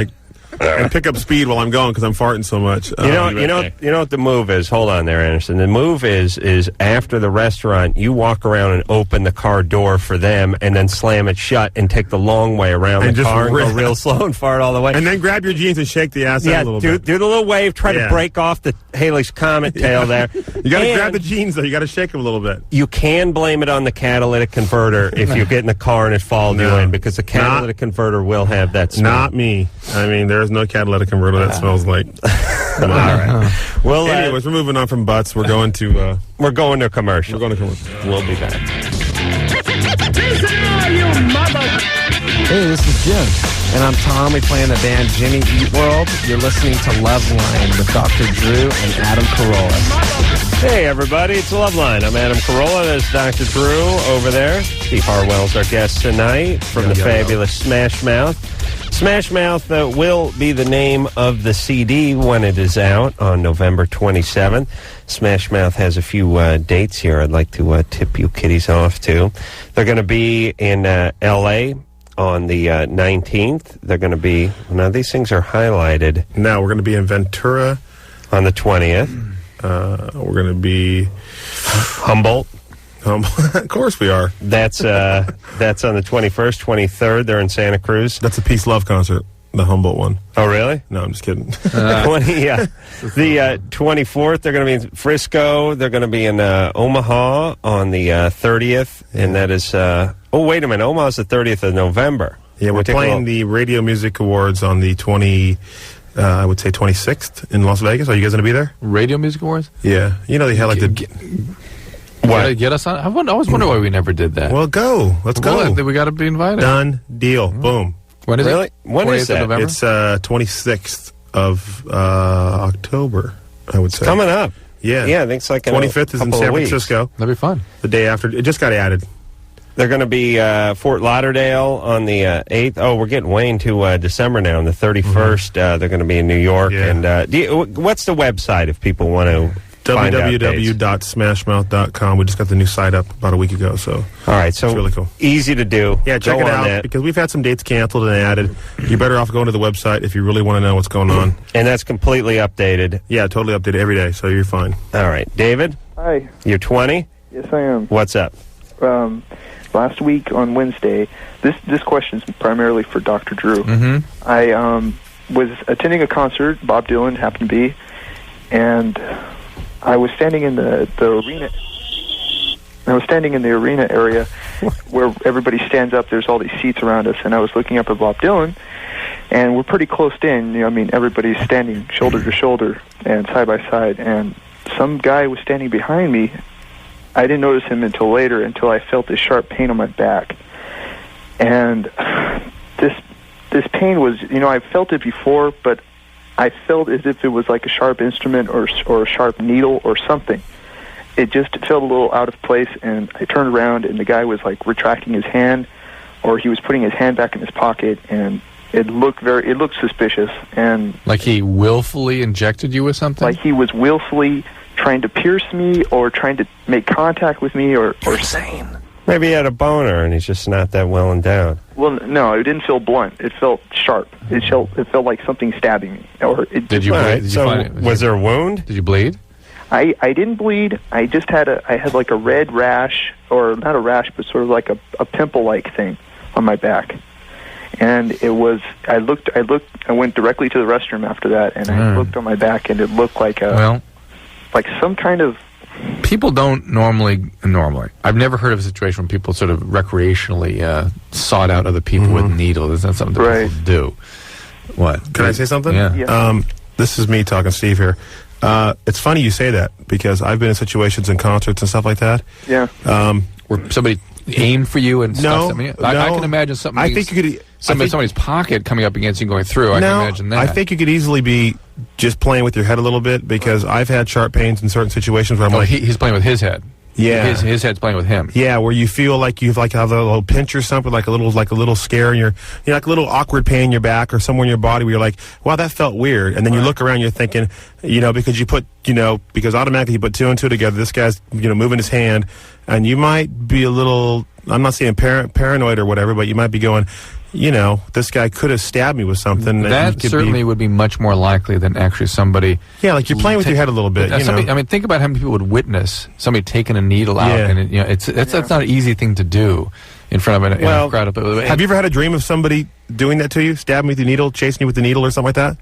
and pick up speed while I'm going because I'm farting so much. You know what the move is? Hold on there, Anderson. The move is after the restaurant, you walk around and open the car door for them and then slam it shut and take the long way around the car and go real slow and fart all the way. And then grab your jeans and shake the ass out a little bit. Do the little wave, try to break off the Haley's Comet tail there. You got to grab the jeans, though. You got to shake them a little bit. You can blame it on the catalytic converter if you get in the car and it followed you in because the catalytic converter will have that smell. Not me. I mean, there's no catalytic converter that smells like. All right. Well, anyways, we're moving on from butts. We're going to. We're going to commercial. We're going to commercial. We'll be back. Hey, this is Jim. And I'm Tommy playing the band Jimmy Eat World. You're listening to Loveline with Dr. Drew and Adam Carolla. Hey, everybody, it's Loveline. I'm Adam Carolla. There's Dr. Drew over there. Steve Harwell's our guest tonight from the fabulous Smash Mouth. Smash Mouth will be the name of the CD when it is out on November 27th. Smash Mouth has a few dates here I'd like to tip you kiddies off to. They're going to be in L.A. on the 19th. They're going to be... Now, these things are highlighted. Now, we're going to be in Ventura on the 20th. We're going to be... Humboldt. Of course we are. That's on the 21st, 23rd. They're in Santa Cruz. That's a Peace Love concert, the Humboldt one. Oh, really? No, I'm just kidding. 20, yeah. The 24th, they're going to be in Frisco. They're going to be in Omaha on the 30th. And that is... oh, wait a minute. Omaha's the 30th of November. Yeah, we're playing the Radio Music Awards on the 26th in Las Vegas. Are you guys going to be there? Radio Music Awards? Yeah. You know, they had like the... Get us on? I always wonder why we never did that. Well, go. Let's go. We got to be invited. Done. Deal. Boom. When is it? When is that? November? It's 26th of October, I would say. Coming up. Yeah. Yeah, I think it's like 25th is in San Francisco. That'd be fun. The day after. It just got added. They're going to be Fort Lauderdale on the 8th. Oh, we're getting way into December now. On the 31st, they're going to be in New York. Yeah. And what's the website if people want to www.smashmouth.com. We just got the new site up about a week ago, so all right, so it's really cool. Easy to do. Yeah, check it out because we've had some dates canceled and added. You're better off going to the website if you really want to know what's going on. And that's completely updated. Yeah, totally updated every day, so you're fine. All right, David. Hi. You're 20. Yes, I am. What's up? Last week on Wednesday, this question's primarily for Dr. Drew. Mm-hmm. I was attending a concert, Bob Dylan happened to be, and I was standing in the arena. I was standing in the arena area where everybody stands up. There's all these seats around us, and I was looking up at Bob Dylan, and we're pretty close in. You know, I mean, everybody's standing shoulder to shoulder and side by side, and some guy was standing behind me. I didn't notice him until later, until I felt this sharp pain on my back, and this pain was, you know, I felt it before, but I felt as if it was like a sharp instrument or a sharp needle or something. It just felt a little out of place, and I turned around, and the guy was like retracting his hand, or he was putting his hand back in his pocket, and it looked suspicious. And like he willfully injected you with something? Like he was willfully trying to pierce me or trying to make contact with me or insane. Maybe he had a boner and he's just not that well endowed. Well, no, it didn't feel blunt. It felt sharp. It felt like something stabbing me. Or it did you bleed? Was there a wound? Did you bleed? I didn't bleed. I just had like a red rash, or not a rash, but sort of like a pimple-like thing on my back. And it was. I went directly to the restroom after that, and I looked on my back, and it looked like like some kind of. People don't normally. I've never heard of a situation when people sort of recreationally sought out other people with needles. It's not something that people do. What? Can I say something? Yeah. This is me talking, Steve here. It's funny you say that because I've been in situations in concerts and stuff like that. Yeah. Where somebody aimed for you and stuff. I can imagine something. I think you could. Somebody's pocket coming up against you and going through. I can imagine that. I think you could easily be just playing with your head a little bit because I've had sharp pains in certain situations where I'm like, he's playing with his head. Yeah, his head's playing with him. Yeah, where you feel like you've like have a little pinch or something, like a little scare, and you're like a little awkward pain in your back or somewhere in your body where you're like, wow, that felt weird, and then you look around, you're thinking, because because automatically you put two and two together. This guy's moving his hand, and you might be a little. I'm not saying paranoid or whatever, but you might be going. This guy could have stabbed me with something. That certainly would be much more likely than actually somebody. Yeah, like you're playing with your head a little bit. I mean, think about how many people would witness somebody taking a needle out, and that's not an easy thing to do in front of a crowd. Have you ever had a dream of somebody doing that to you, stabbing you with the needle, chasing you with the needle, or something like that?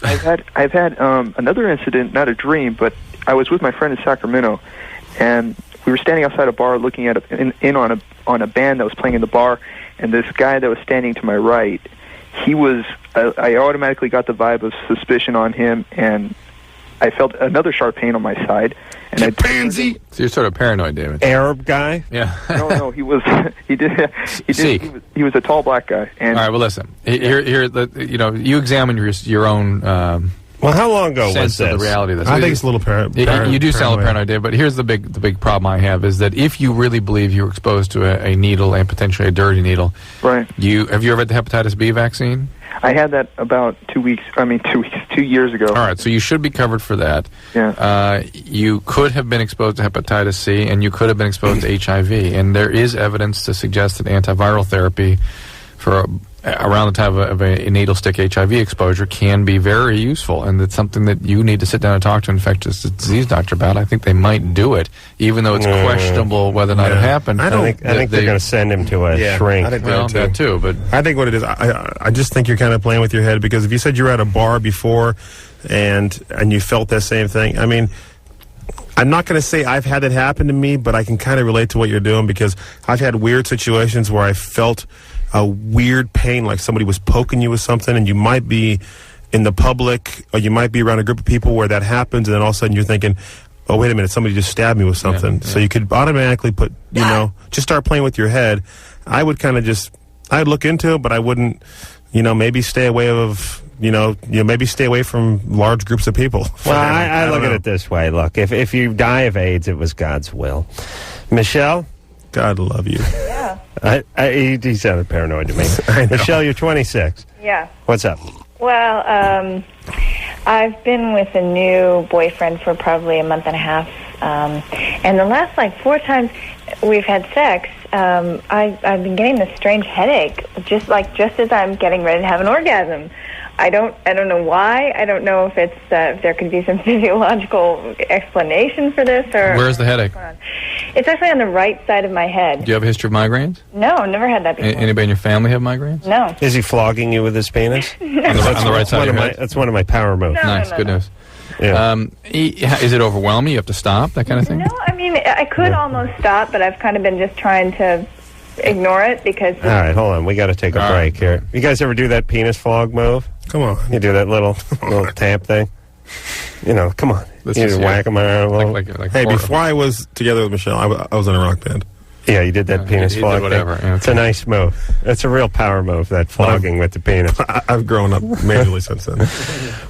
I've had another incident, not a dream, but I was with my friend in Sacramento, and we were standing outside a bar looking at on a band that was playing in the bar. And this guy that was standing to my right, he was. I automatically got the vibe of suspicion on him, and I felt another sharp pain on my side, and I pansy. So you're sort of paranoid, David. Arab guy? Yeah. no, he was he was a tall black guy. And all right. Well, listen. Here, you examine your own. Well, how long ago sense was this? of the reality of this? I think it's a little You do sound paranoid, Dave. But here's the big problem I have is that if you really believe you were exposed to a needle and potentially a dirty needle, right? Have you ever had the hepatitis B vaccine? I had that about 2 years ago. All right, so you should be covered for that. Yeah. You could have been exposed to hepatitis C, and you could have been exposed to HIV. And there is evidence to suggest that antiviral therapy for around the time of a needle stick HIV exposure can be very useful, and it's something that you need to sit down and talk to an infectious disease doctor about. I think they might do it, even though it's questionable whether or not it happened. I think they're going to send him to a shrink. I think that too. But I think what it is, I just think you're kind of playing with your head, because if you said you were at a bar before and you felt that same thing, I mean, I'm not going to say I've had it happen to me, but I can kind of relate to what you're doing, because I've had weird situations where I felt a weird pain, like somebody was poking you with something, and you might be in the public, or you might be around a group of people where that happens, and then all of a sudden you're thinking, oh, wait a minute, somebody just stabbed me with something. So you could automatically put, just start playing with your head. I would kind of I'd look into it, but I wouldn't, maybe stay away maybe stay away from large groups of people. Well, I look at it this way. Look, if you die of AIDS, it was God's will. Michelle? God love you. Yeah. He sounded paranoid to me. Michelle, you're 26. Yeah. What's up? Well, I've been with a new boyfriend for probably a month and a half, and the last 4 times we've had sex, I've been getting this strange headache, just as I'm getting ready to have an orgasm. I don't know why. I don't know if it's if there could be some physiological explanation for this, or where's the headache? It's actually on the right side of my head. Do you have a history of migraines? No, never had that before. Anybody in your family have migraines? No. Is he flogging you with his penis? on the right side of your head? That's one of my power moves. Nice, good news. Yeah. Is it overwhelming? You have to stop, that kind of thing? No, I mean, I could almost stop, but I've kind of been just trying to ignore it because... All right, hold on. We got to take a break here. You guys ever do that penis flog move? Come on. You do that little tap thing? Come on. You just whack him around a little. Hey, before I was together with Michelle, I was in a rock band. Yeah, you did that penis flog whatever. thing. It's a nice move. It's a real power move, that flogging with the penis. I've grown up majorly since then.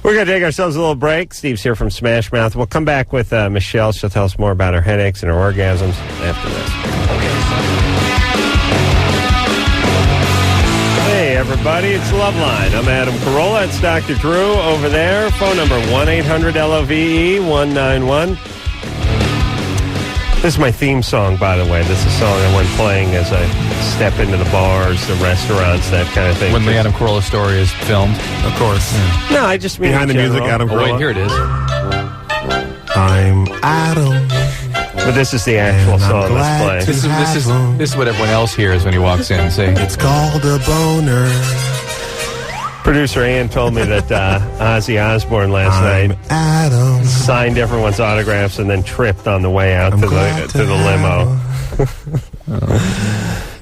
We're going to take ourselves a little break. Steve's here from Smash Mouth. We'll come back with Michelle. She'll tell us more about her headaches and her orgasms after this. Hey, everybody, it's Loveline. I'm Adam Carolla. It's Dr. Drew over there. Phone number 1-800-LOVE-191. This is my theme song, by the way. This is a song I went playing as I step into the bars, the restaurants, that kind of thing. When the Adam Carolla story is filmed? Of course. Yeah. No, I just mean behind the music, Adam Carolla. Oh, wait, here it is. I'm Adam. But this is the actual song that's playing. This is what everyone else hears when he walks in. See? It's called a boner. Producer Ann told me that Ozzy Osbourne last night signed everyone's autographs and then tripped on the way out to the limo.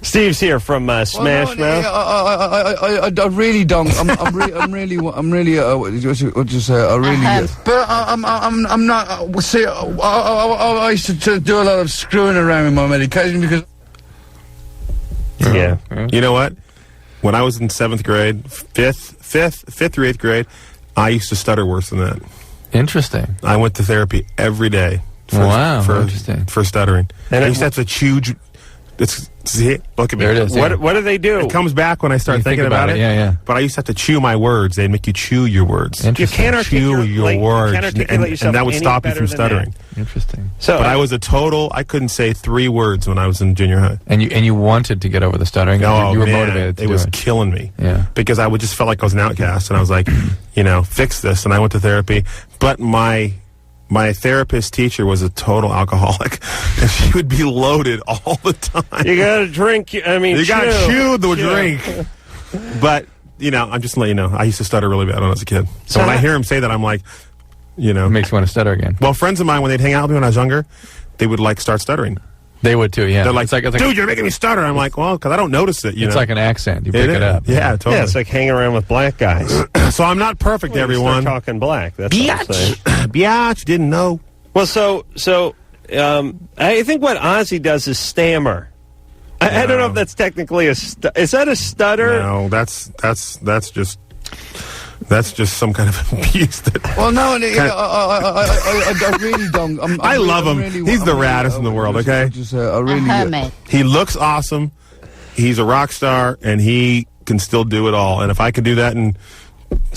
Steve's here from Smash Mouth. I really don't. I'm really. What you say? I really. But I'm not. See, I used to do a lot of screwing around with my medication because. Yeah. You know what? When I was in 7th grade, 5th through 8th grade, I used to stutter worse than that. Interesting. I went to therapy every day. Interesting. For stuttering. And I used to have to chew. See, look at me. There it is. What do they do? It comes back when I start thinking about it. Yeah. But I used to have to chew my words. They'd make you chew your words. You can't articulate your words, you can't articulate yourself and that would any stop you better from than stuttering. that. Interesting. So, but I was I couldn't say 3 words when I was in junior high. And you wanted to get over the stuttering. Oh, you were man, motivated to it do was it. killing me. Yeah. Because I would just felt like I was an outcast, and I was like, fix this. And I went to therapy, but my therapist teacher was a total alcoholic, and she would be loaded all the time. You gotta drink. You gotta chew the drink. But I'm just letting you know, I used to stutter really bad when I was a kid. So when I hear him say that, I'm like, it makes you want to stutter again. Well, friends of mine, when they'd hang out with me when I was younger, they would start stuttering. They would too, yeah. They're like, it's like dude, you're making me stutter. I'm like, well, because I don't notice it. It's like an accent. You pick it up. Yeah, totally. Yeah, it's like hanging around with black guys. So I'm not perfect, Well, everyone. start talking black. That's what I'm saying. Biatch, didn't know. Well, so I think what Ozzy does is stammer. I don't know if that's technically is that a stutter? No, that's just some kind of abuse. Well, no, I really don't. I love him. He's the raddest in the world. Okay, he looks awesome. He's a rock star, and he can still do it all. And if I could do that in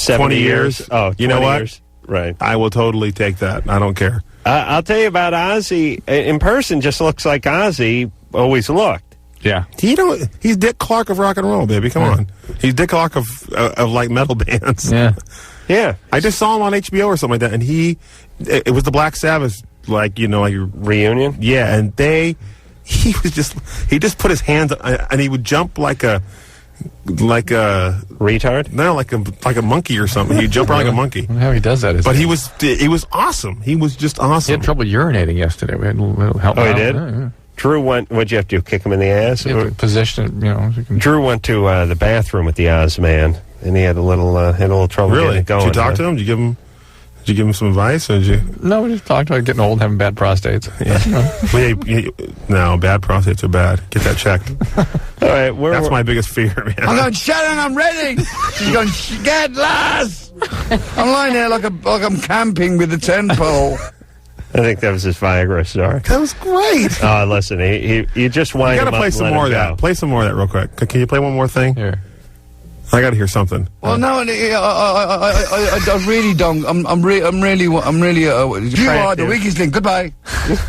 20 years, you know what? Years. Right. I will totally take that. I don't care. I'll tell you about Ozzy. In person, just looks like Ozzy always looked. Yeah. He's Dick Clark of rock and roll, baby. Come on. He's Dick Clark of like metal bands. Yeah. Yeah. I just saw him on HBO or something like that, and it was the Black Sabbath, like reunion. Yeah, and he just put his hands and he would jump like a retard. No, like a monkey or something. He'd jump around like a monkey. I don't know how he does that. But it was awesome. He was just awesome. He had trouble urinating yesterday. We had a little help. Oh, he out. did. Yeah. Drew went. What'd you have to do? Kick him in the ass? Yeah, position. Drew went to the bathroom with the Oz man, and he had a little trouble Really? getting it going. Did you talk to him? Did you give him some advice? Or did you? No, we just talked about getting old, and having bad prostates. Yeah. No, bad prostates are bad. Get that checked. All right, that's my biggest fear, man. I'm going, Sharon, I'm ready. She's going, get Lars. I'm lying there like I'm camping with a 10-pole. I think that was his Viagra story. That was great. Oh, listen, you just wind him up. You got to play some more of that. Play some more of that real quick. Can you play one more thing? Here. I got to hear something. Well, no, I really don't. I'm really. You are the weakest link. Goodbye.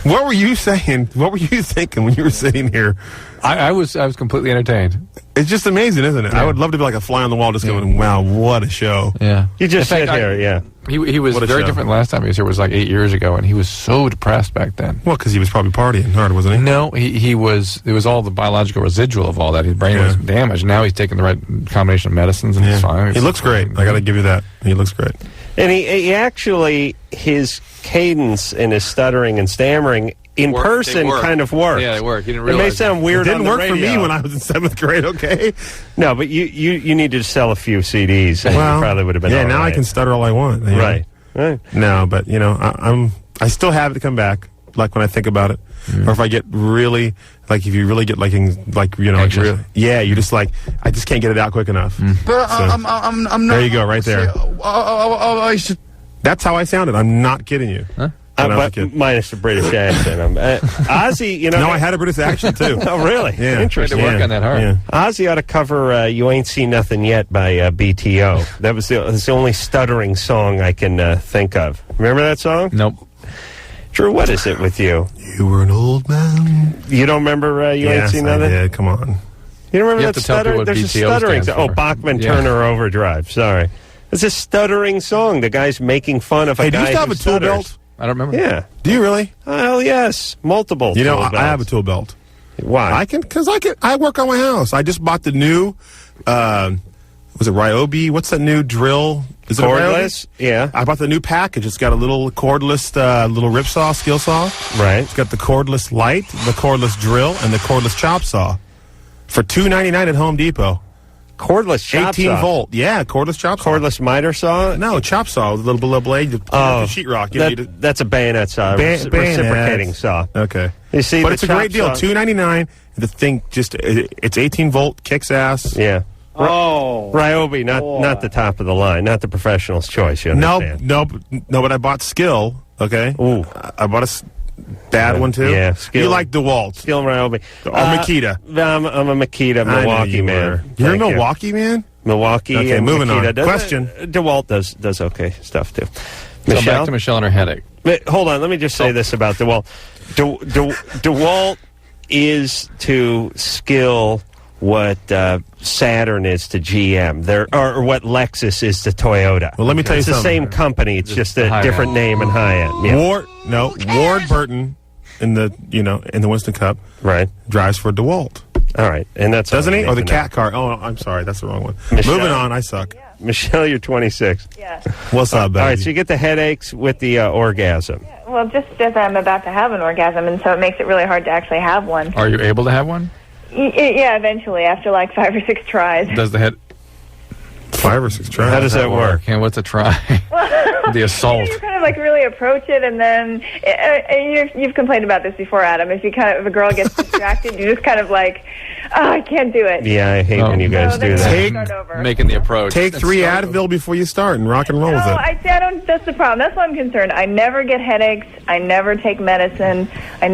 What were you saying? What were you thinking when you were sitting here? I was completely entertained. It's just amazing, isn't it? Yeah. I would love to be like a fly on the wall, just going, "Wow, what a show!" Yeah, you just sit here. Yeah, he was very different last time he was here. Was like 8 years ago, and he was so depressed back then. Well, because he was probably partying hard, wasn't he? No, he was. It was all the biological residual of all that. His brain was damaged. Now he's taking the right combination of medicines, and he's fine. He looks great. I got to give you that. He looks great. And he actually, his cadence and his stuttering and stammering in person kind of works. Yeah, they work. You didn't It realize may sound weird. It didn't on the work for radio. me when I was in 7th grade. Okay. No, but you needed to sell a few CDs. And Well, you probably would have been. Yeah, all now right. I can stutter all I want. You know? Right. No, but I still have it to come back. Like when I think about it, or if I get really if you really get Anxious. you just like I just can't get it out quick enough. But So, I'm not. there you go, right there. I should. That's how I sounded. I'm not kidding you. Huh? When I was a But kid. minus the British accent. Ozzy, No, I had a British accent too. Oh, really? Yeah. Interesting. Tried to work on that hard. Yeah. Ozzy ought to cover "You Ain't Seen Nothing Yet" by BTO. That's the only stuttering song I can think of. Remember that song? Nope. Drew, what is it with you? You were an old man. You don't remember "You Ain't Yes, Seen I Nothing"? did. Come on. You don't remember You have that to tell stuttering? people what There's a BTO stuttering stands song. for. Bachman Yeah. Turner Overdrive. Sorry. It's a stuttering song. The guy's making fun of a Hey, do guy you still have who a tool stutters. belt? I don't remember. Yeah. Do you really? Well, yes. Multiple. You know, tool I have a belts. tool belt. Why? I work on my house. I just bought the new, was it Ryobi? What's that new drill? Is it a Cordless? Ryobi? Yeah. I bought the new package. It's got a little cordless, little rip saw, skill saw. Right. It's got the cordless light, the cordless drill, and the cordless chop saw for $2.99 at Home Depot. Cordless chop 18 saw. volt. Yeah, cordless chop saw. Cordless miter saw? No, chop saw with a little blade. You put it on the sheetrock. You know, That's a bayonet saw. Bayonet. Reciprocating saw. Okay. You see, but the it's a great deal. chop saw- $2.99. The thing it's 18 volt, kicks ass. Yeah. Oh. Ryobi, not the top of the line, not the professional's choice. You understand? Nope. But I bought Skill. Okay. Ooh. I bought a bad one too. Yeah, Skill. You like DeWalt Skill Ryobi. or Makita? I'm a Makita I know Milwaukee you man. were. You're a Thank you. Milwaukee man. Milwaukee. Okay, and moving Makita on. does- Question. DeWalt does okay stuff too. So Michelle? back to Michelle and her headache. But hold on, let me just say this about DeWalt. DeWalt is to Skill what Saturn is to GM, or what Lexus is to Toyota. Well, let me tell you it's something. the same company. It's just a high different end. name and high end. Yeah. Ward Burton in the Winston Cup Right. drives for DeWalt. All right, and that's Doesn't all I he? need Or the to know. cat car. Oh, I'm sorry. That's the wrong one. Michelle? Moving on. I suck. Michelle, you're 26. Yeah. What's up, baby? All right, so you get the headaches with the orgasm. Well, just as I'm about to have an orgasm, and so it makes it really hard to actually have one. Are you able to have one? Yeah, eventually, after like 5 or 6 tries. Does the head... 5 or 6 tries. How does that work? And what's a try? The assault. You kind of like really approach it, and then you've complained about this before, Adam. If a girl gets distracted, you just kind of like, oh, I can't do it. Yeah, I hate when you guys do that. Making the approach. Take 3 Advil before you start and rock and roll with it. I don't. That's the problem. That's why I'm concerned. I never get headaches. I never take medicine. I'm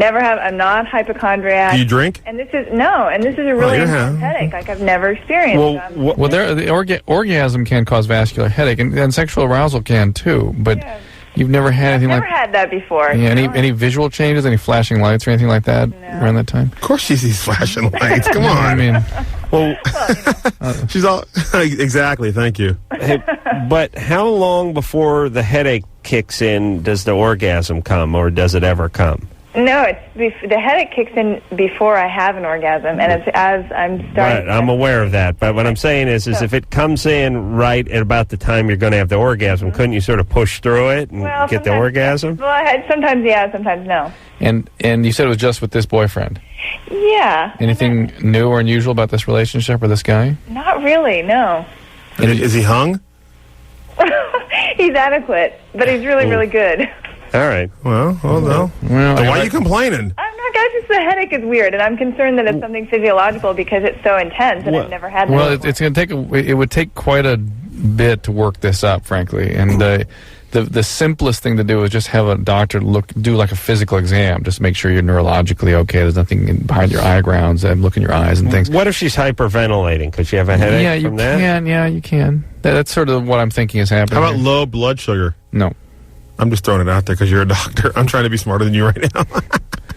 not hypochondriac. Do you drink? And this is a really intense headache. Like I've never experienced. The orgasm can cause vascular headache, and sexual arousal can too. But you've never had anything Never had that before. Yeah, any visual changes, any flashing lights or anything like that around that time? Of course she sees flashing lights. Come on. I mean, she's all exactly. Thank you. Hey, but how long before the headache kicks in does the orgasm come, or does it ever come? No, the headache kicks in before I have an orgasm, and it's as I'm starting. Right, I'm aware of that. But what I'm saying is if it comes in right at about the time you're going to have the orgasm, couldn't you sort of push through it and get the orgasm? Well, sometimes yeah, sometimes no. And you said it was just with this boyfriend. Yeah. Anything new or unusual about this relationship with this guy? Not really, no. Is he hung? He's adequate, but he's really, really good. All right. Well, no. Well, why are you complaining? I'm not, guys. Just the headache is weird, and I'm concerned that it's something physiological because it's so intense, and I've never had that. Well, it's going to take it would take quite a bit to work this up, frankly. And the simplest thing to do is just have a doctor do like a physical exam, just make sure you're neurologically okay. There's nothing behind your eye grounds, and look in your eyes and things. What if she's hyperventilating? Could she have a headache from that? Yeah, you can. That's sort of what I'm thinking is happening. How about low blood sugar? No. I'm just throwing it out there because you're a doctor. I'm trying to be smarter than you right now.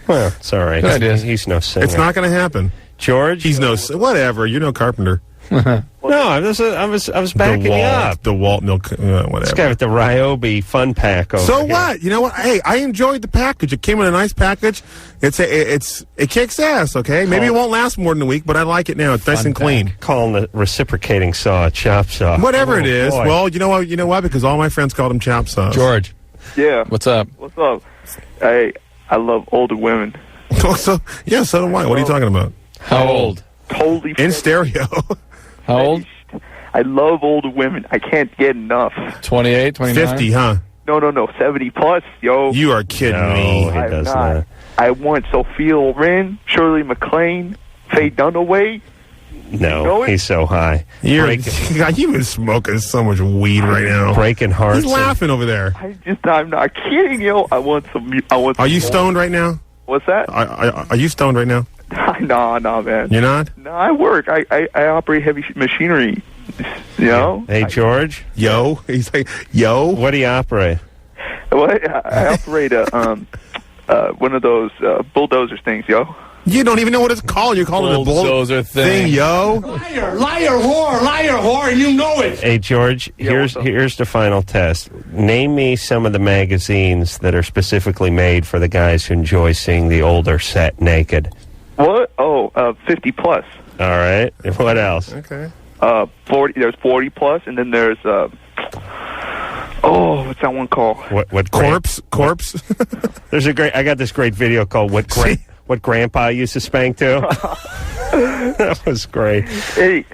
Well, it's all right. Good idea. He's no singer. It's not going to happen. George? He's no... Whatever. You're no carpenter. No, I was backing you up. The Walt milk, whatever. This guy with the Ryobi fun pack over So here. what? You know what? Hey, I enjoyed the package. It came in a nice package. It kicks ass, okay? Maybe it won't last more than a week, but I like it now. It's nice and clean. Calling the reciprocating saw a chop saw. Whatever it is. Boy. Well, you know what? Because all my friends called them chop saws. George. Yeah. What's up? What's up? I love older women. So do I. What are you talking about? How old? Totally. In stereo. How old? I love older women. I can't get enough. 28, 29? 50, huh? No. 70 plus, yo. You are kidding me. He does not. I want Sophia Loren, Shirley MacLaine, Faye Dunaway. No, he's so high. You've been smoking so much weed right now. Breaking hearts. He's laughing over there. I'm not kidding, yo. I want some. Are you stoned right now? What's that? Are you stoned right now? No, man. You're not? No, I work. I operate heavy machinery. You know? Hey, George. Yo. He's like, yo. What do you operate? Well, I operate one of those bulldozer things, yo. You don't even know what it's called. You're calling it a bulldozer thing, yo. Liar, whore, and you know it. Hey, George, here's the final test. Name me some of the magazines that are specifically made for the guys who enjoy seeing the older set naked. What? Oh, 50 plus. All right. What else? Okay. 40. There's 40 plus, and then there's what's that one called? What Corpse? There's I got this great video called What Grandpa Used to Spank To. That was great. Hey,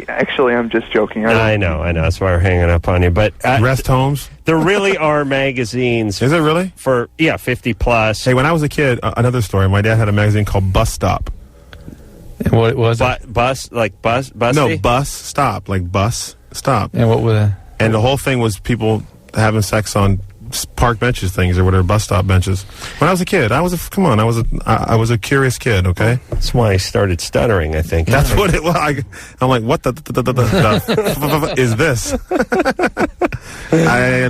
actually, I'm just joking. I know. That's why we're hanging up on you. But rest homes. There really are magazines. Is it really? For 50 plus. Hey, when I was a kid, another story. My dad had a magazine called Bus Stop. And what was it? Bus, like bus? No, Bus Stop, like Bus Stop. And what was it? And the whole thing was people having sex on park benches things or whatever, bus stop benches. When I was a kid, I was a curious kid, okay? That's why I started stuttering, I think. That's what it was. I'm like, what the is this? I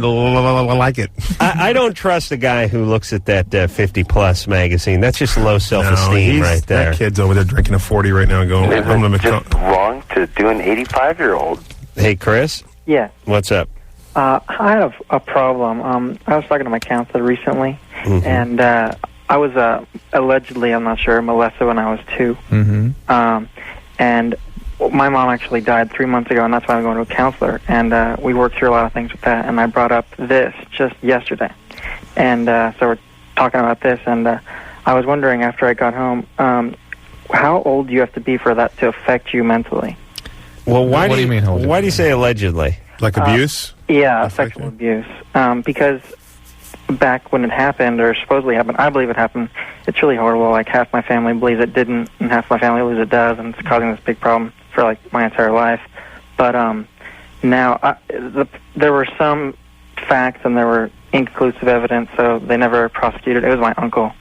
like it. I don't trust a guy who looks at that 50 plus magazine. That's just low self-esteem right there. That kid's over there drinking a 40 right now and going, I'm going to just wrong to do an 85-year-old. Hey, Chris? Yeah. What's up? I have a problem. I was talking to my counselor recently, and I was allegedly, I'm not sure, molested when I was 2. Mm-hmm. And my mom actually died 3 months ago, and that's why I'm going to a counselor. And we worked through a lot of things with that. And I brought up this just yesterday, and so we're talking about this. And I was wondering after I got home, how old do you have to be for that to affect you mentally? Well, why What do you mean, hold it? Why do you say allegedly? Like abuse? Yeah, sexual abuse. Because back when it happened, or supposedly happened, I believe it happened. It's really horrible. Like, half my family believes it didn't, and half my family believes it does, and it's causing this big problem for, like, my entire life. But now, there were some facts, and there were inconclusive evidence, so they never prosecuted. It was my uncle.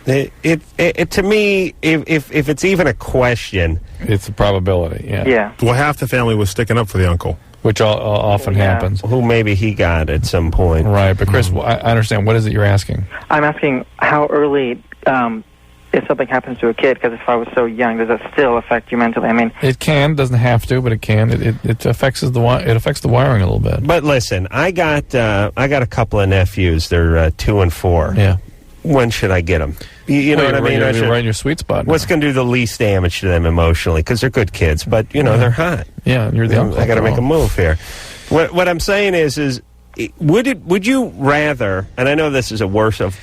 It to me, if it's even a question, it's a probability. Yeah. Well, half the family was sticking up for the uncle. Which often happens. Who maybe he got at some point. Right, but Chris, I understand. What is it you're asking? I'm asking how early, if something happens to a kid, because if I was so young, does that still affect you mentally? I mean, it can, doesn't have to, but it can. It affects the wiring a little bit. But listen, I got a couple of nephews. They're 2 and 4. Yeah. When should I get them? You know what I mean? You're right in your sweet spot. What's going to do the least damage to them emotionally? Because they're good kids, but they're hot. Yeah, you're the uncle. I got to make a move here. What I'm saying is would you rather? And I know this is a worst of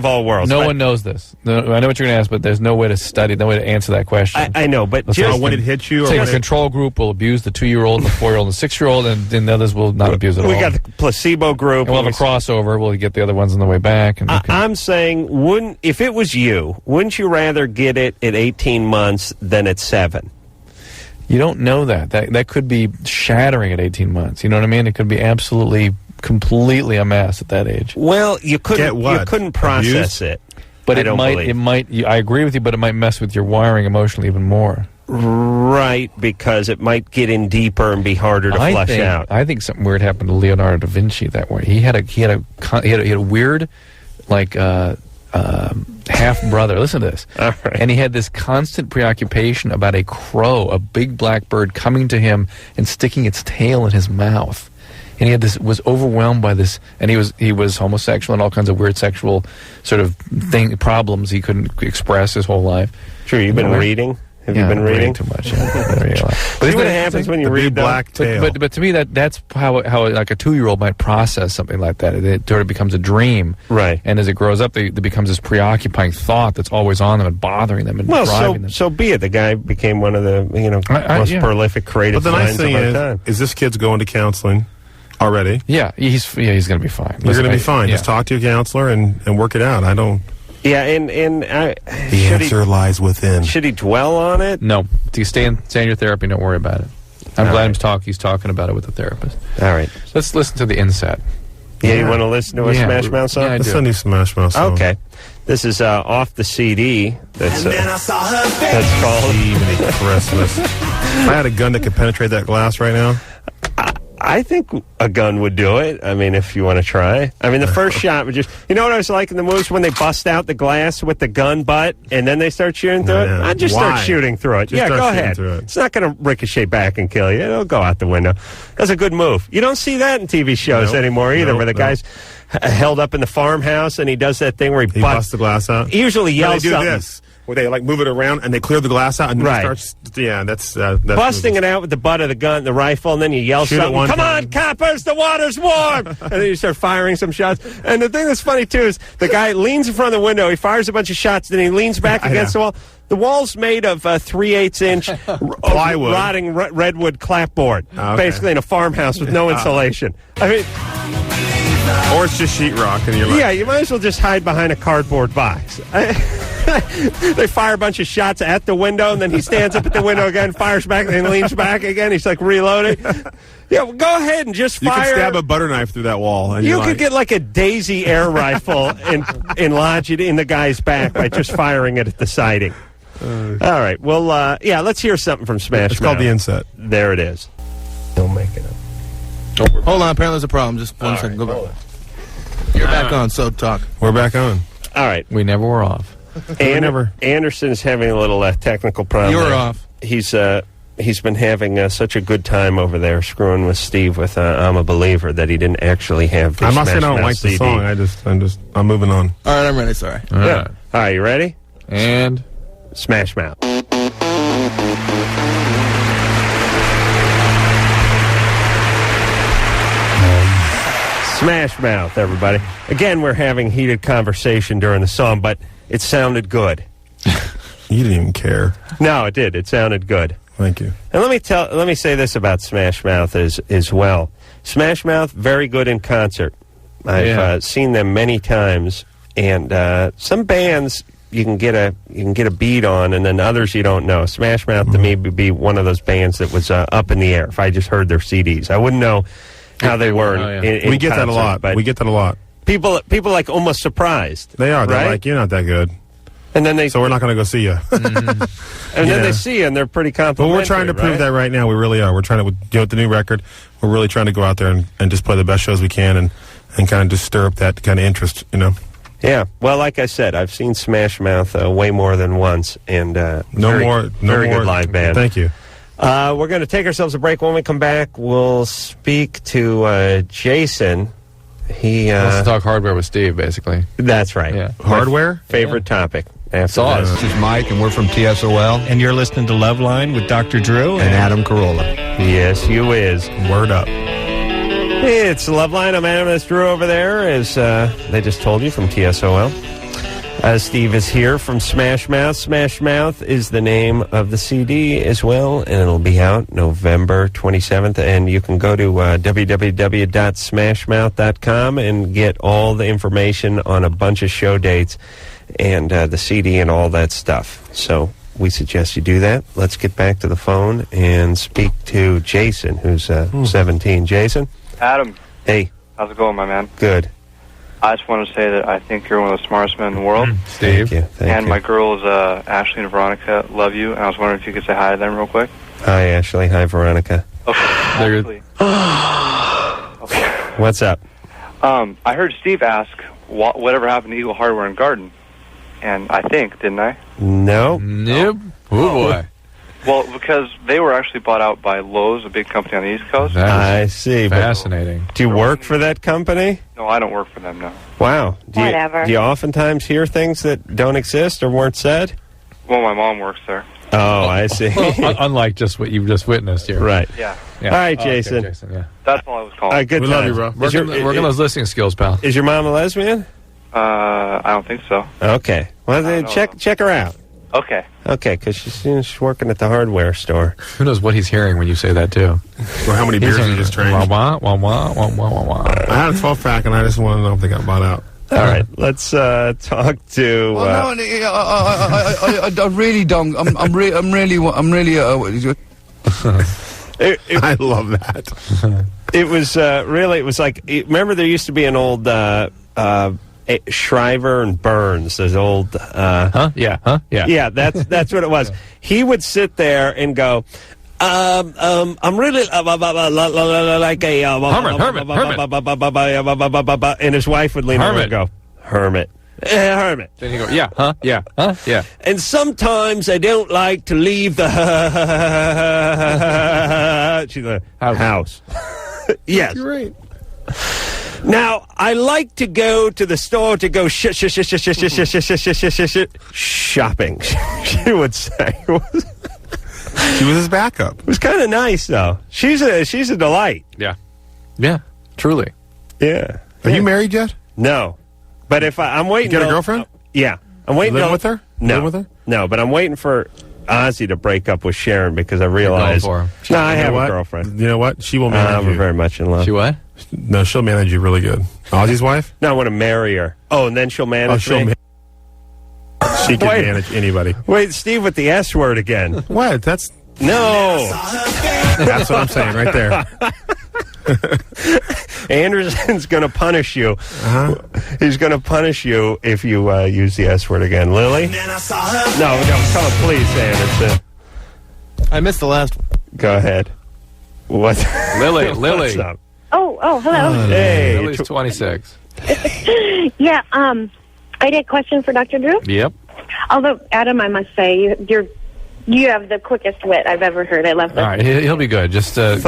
all worlds. No one knows this. I know what you're going to ask, but there's no way to study, no way to answer that question. I know, but when it hits you, a control group will abuse the 2-year-old, the 4-year-old, and the 6-year-old, and then the others will not abuse it at all. We got the placebo group. And we'll have a crossover. We'll get the other ones on the way back. And I'm saying, if it was you, wouldn't you rather get it at 18 months than at 7? You don't know that. That could be shattering at 18 months. You know what I mean? It could be completely a mess at that age. Well, you couldn't process it. But it might. I agree with you, but it might mess with your wiring emotionally even more. Right, because it might get in deeper and be harder to flush out. I think something weird happened to Leonardo da Vinci that way. He had a weird, like, half brother. Listen to this. All right. And he had this constant preoccupation about a crow, a big black bird, coming to him and sticking its tail in his mouth. And he had was overwhelmed by this, and he was homosexual and all kinds of weird sexual sort of problems he couldn't express his whole life. Sure, you've been reading. Have you been reading too much? But see what happens when you read black tail. But to me, that's how like a 2-year-old might process something like that. It sort of becomes a dream, right? And as it grows up, it becomes this preoccupying thought that's always on them and bothering them and driving them. So be it. The guy became one of the most prolific creative minds of our time. Is this kid's going to counseling already? Yeah, he's going to be fine. You're going to be fine. Just talk to your counselor and work it out. I don't. Yeah, and the answer lies within. Should he dwell on it? No. You stay in your therapy. Don't worry about it. I'm glad he's talking about it with the therapist. All right. Let's listen to the inset. Yeah, you want to listen to a Smash Mouth song? Yeah, I do. Let's send you Smash Mouth song. Okay. This is off the CD. That's called Even Christmas. If I had a gun that could penetrate that glass right now, I think a gun would do it. I mean, if you want to try. I mean, the first shot would just... You know what I was like in the movies when they bust out the glass with the gun butt and then they start shooting through it? I'd just start shooting through it. Go ahead. It's not going to ricochet back and kill you. It'll go out the window. That's a good move. You don't see that in TV shows anymore either, where the guy's held up in the farmhouse and he does that thing where he busts the glass out. He usually yells something. This. Where they move it around and they clear the glass out and then it starts. Yeah, that's busting it out with the butt of the gun, the rifle, and then you yell something. Come on, coppers, the water's warm, and then you start firing some shots. And the thing that's funny too is the guy leans in front of the window, he fires a bunch of shots, then he leans back against the wall. The wall's made of 3/8-inch plywood, rotting redwood clapboard, basically in a farmhouse with no insulation. I mean. Or it's just sheetrock, and you're like, yeah, you might as well just hide behind a cardboard box. They fire a bunch of shots at the window, and then he stands up at the window again, fires back, and then leans back again. He's like reloading. Yeah, well, go ahead and just fire. You could stab a butter knife through that wall. And you could get like a Daisy air rifle and lodge it in the guy's back by just firing it at the siding. All right. Well, let's hear something from Smash Mouth. It's called the inset. There it is. Don't make it up. Hold on, apparently there's a problem. Just one second. Go back. You're back on, so talk. We're back on. All right. We never were off. Anderson's having a little technical problem. You're off. He's been having such a good time over there screwing with Steve with I'm a Believer that he didn't actually have the I'm not saying I don't like CD. the song. I'm moving on. All right, I'm ready. Sorry. All right. All right, you ready? And Smash Mouth. Smash Mouth, everybody. Again, we're having heated conversation during the song, but it sounded good. You didn't even care. No, it did. It sounded good. Thank you. And let me say this about Smash Mouth as well. Smash Mouth, very good in concert. I've seen them many times, and some bands you can get a beat on, and then others you don't know. Smash Mouth to me would be one of those bands that was up in the air. If I just heard their CDs, I wouldn't know how they were. We get that a lot. But we get that a lot. People like almost surprised. They are. They're right? like, you're not that good. And then so we're not going to go see you. And then they see you, and they're pretty complimentary. But we're trying to prove that right now. We really are. We're trying to, with the new record, we're really trying to go out there and just play the best shows we can and kind of just stir up that kind of interest, Yeah. Well, like I said, I've seen Smash Mouth way more than once, and very good live band. Thank you. We're going to take ourselves a break. When we come back, we'll speak to Jason. He wants to talk hardware with Steve, basically. That's right. Yeah. Hardware? Favorite topic. This is Mike, and we're from TSOL. And you're listening to Loveline with Dr. Drew and Adam Carolla. Yes, you is. Word up. It's Loveline. I'm Adam S. Drew over there, as they just told you, from TSOL. Steve is here from Smash Mouth. Smash Mouth is the name of the CD as well, and it'll be out November 27th. And you can go to www.smashmouth.com and get all the information on a bunch of show dates and the CD and all that stuff. So we suggest you do that. Let's get back to the phone and speak to Jason, who's 17. Jason? Adam. Hey. How's it going, my man? Good. I just want to say that I think you're one of the smartest men in the world. Steve. Thank you. My girls, Ashley and Veronica, love you, and I was wondering if you could say hi to them real quick. Hi, Ashley. Hi, Veronica. Okay. Ashley. Okay. What's up? I heard Steve ask whatever happened to Eagle Hardware and Garden, and I think, didn't I? No. Nope. Oh, boy. Well, because they were actually bought out by Lowe's, a big company on the East Coast. I see. Fascinating. Do you work for that company? No, I don't work for them, no. Wow. Whatever. Do you oftentimes hear things that don't exist or weren't said? Well, my mom works there. Oh, I see. Unlike just what you've just witnessed here. Right. Yeah. All right, Jason. Okay, Jason, yeah. That's all I was calling. All right, good We times. love you, bro. Work on those listening skills, pal. Is your mom a lesbian? I don't think so. Okay. Well, then check her out. Okay. Okay, because she's working at the hardware store. Who knows what he's hearing when you say that, too? Or how many beers he just drank. Wah, wah, wah, wah, wah, wah, wah. I had a 12-pack, and I just want to know if they got bought out. All right, let's talk to. Well, no, I really don't. I'm really. I love that. It was really. It was like. Remember, there used to be an old Shriver and Burns. Those old. Yeah. Yeah. That's what it was. He would sit there and go. I'm really like a Hermit. And his wife would lean over and go, Hermit. Hermit. Then you go, yeah. Yeah. And sometimes I don't like to leave the house. Yes. You're right. Now, I like to go to the store to go shopping, she would say. She was his backup. It was kind of nice, though. She's a delight. Yeah. Yeah. Truly. Yeah. Are you married yet? No. But if I'm waiting... You got a girlfriend? Yeah. I'm waiting... Live with her? No. Live with her? No, but I'm waiting for Ozzy to break up with Sharon because I realized... for her. No, I have a girlfriend. You know what? She will manage We're you. very much in love. She what? No, she'll manage you really good. Ozzy's wife? No, I want to marry her. Oh, and then she'll manage me? She can manage anybody. Wait, Steve with the S word again. What? That's... No. That's what I'm saying right there. Anderson's going to punish you. He's going to punish you if you use the S word again. Lily? No, come on, please, Anderson. I missed the last one. Go ahead. What? Lily. What's up? Oh, hello. Hey. Lily's 26. Yeah, I had a question for Dr. Drew. Yep. Although, Adam, I must say, you have the quickest wit I've ever heard. I love that. All right, he'll be good. Just Thank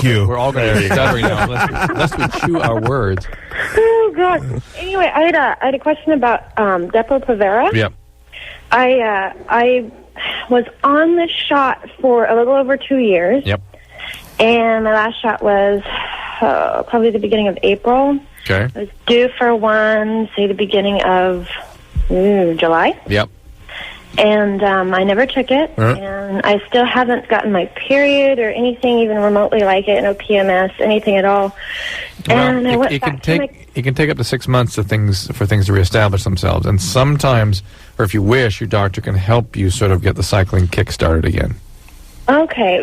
you. We're all going to be stuttering now unless we chew our words. Oh God. Anyway, I had a question about Depo-Provera. Yep. I was on the shot for a little over 2 years. Yep. And my last shot was probably the beginning of April. Okay. I was due for one, say the beginning of July. Yep. And I never took it, and I still haven't gotten my period or anything even remotely like it. No PMS, anything at all. And I went back to my... It can take up to 6 months for things to reestablish themselves, and sometimes, or if you wish, your doctor can help you sort of get the cycling kick started again. Okay,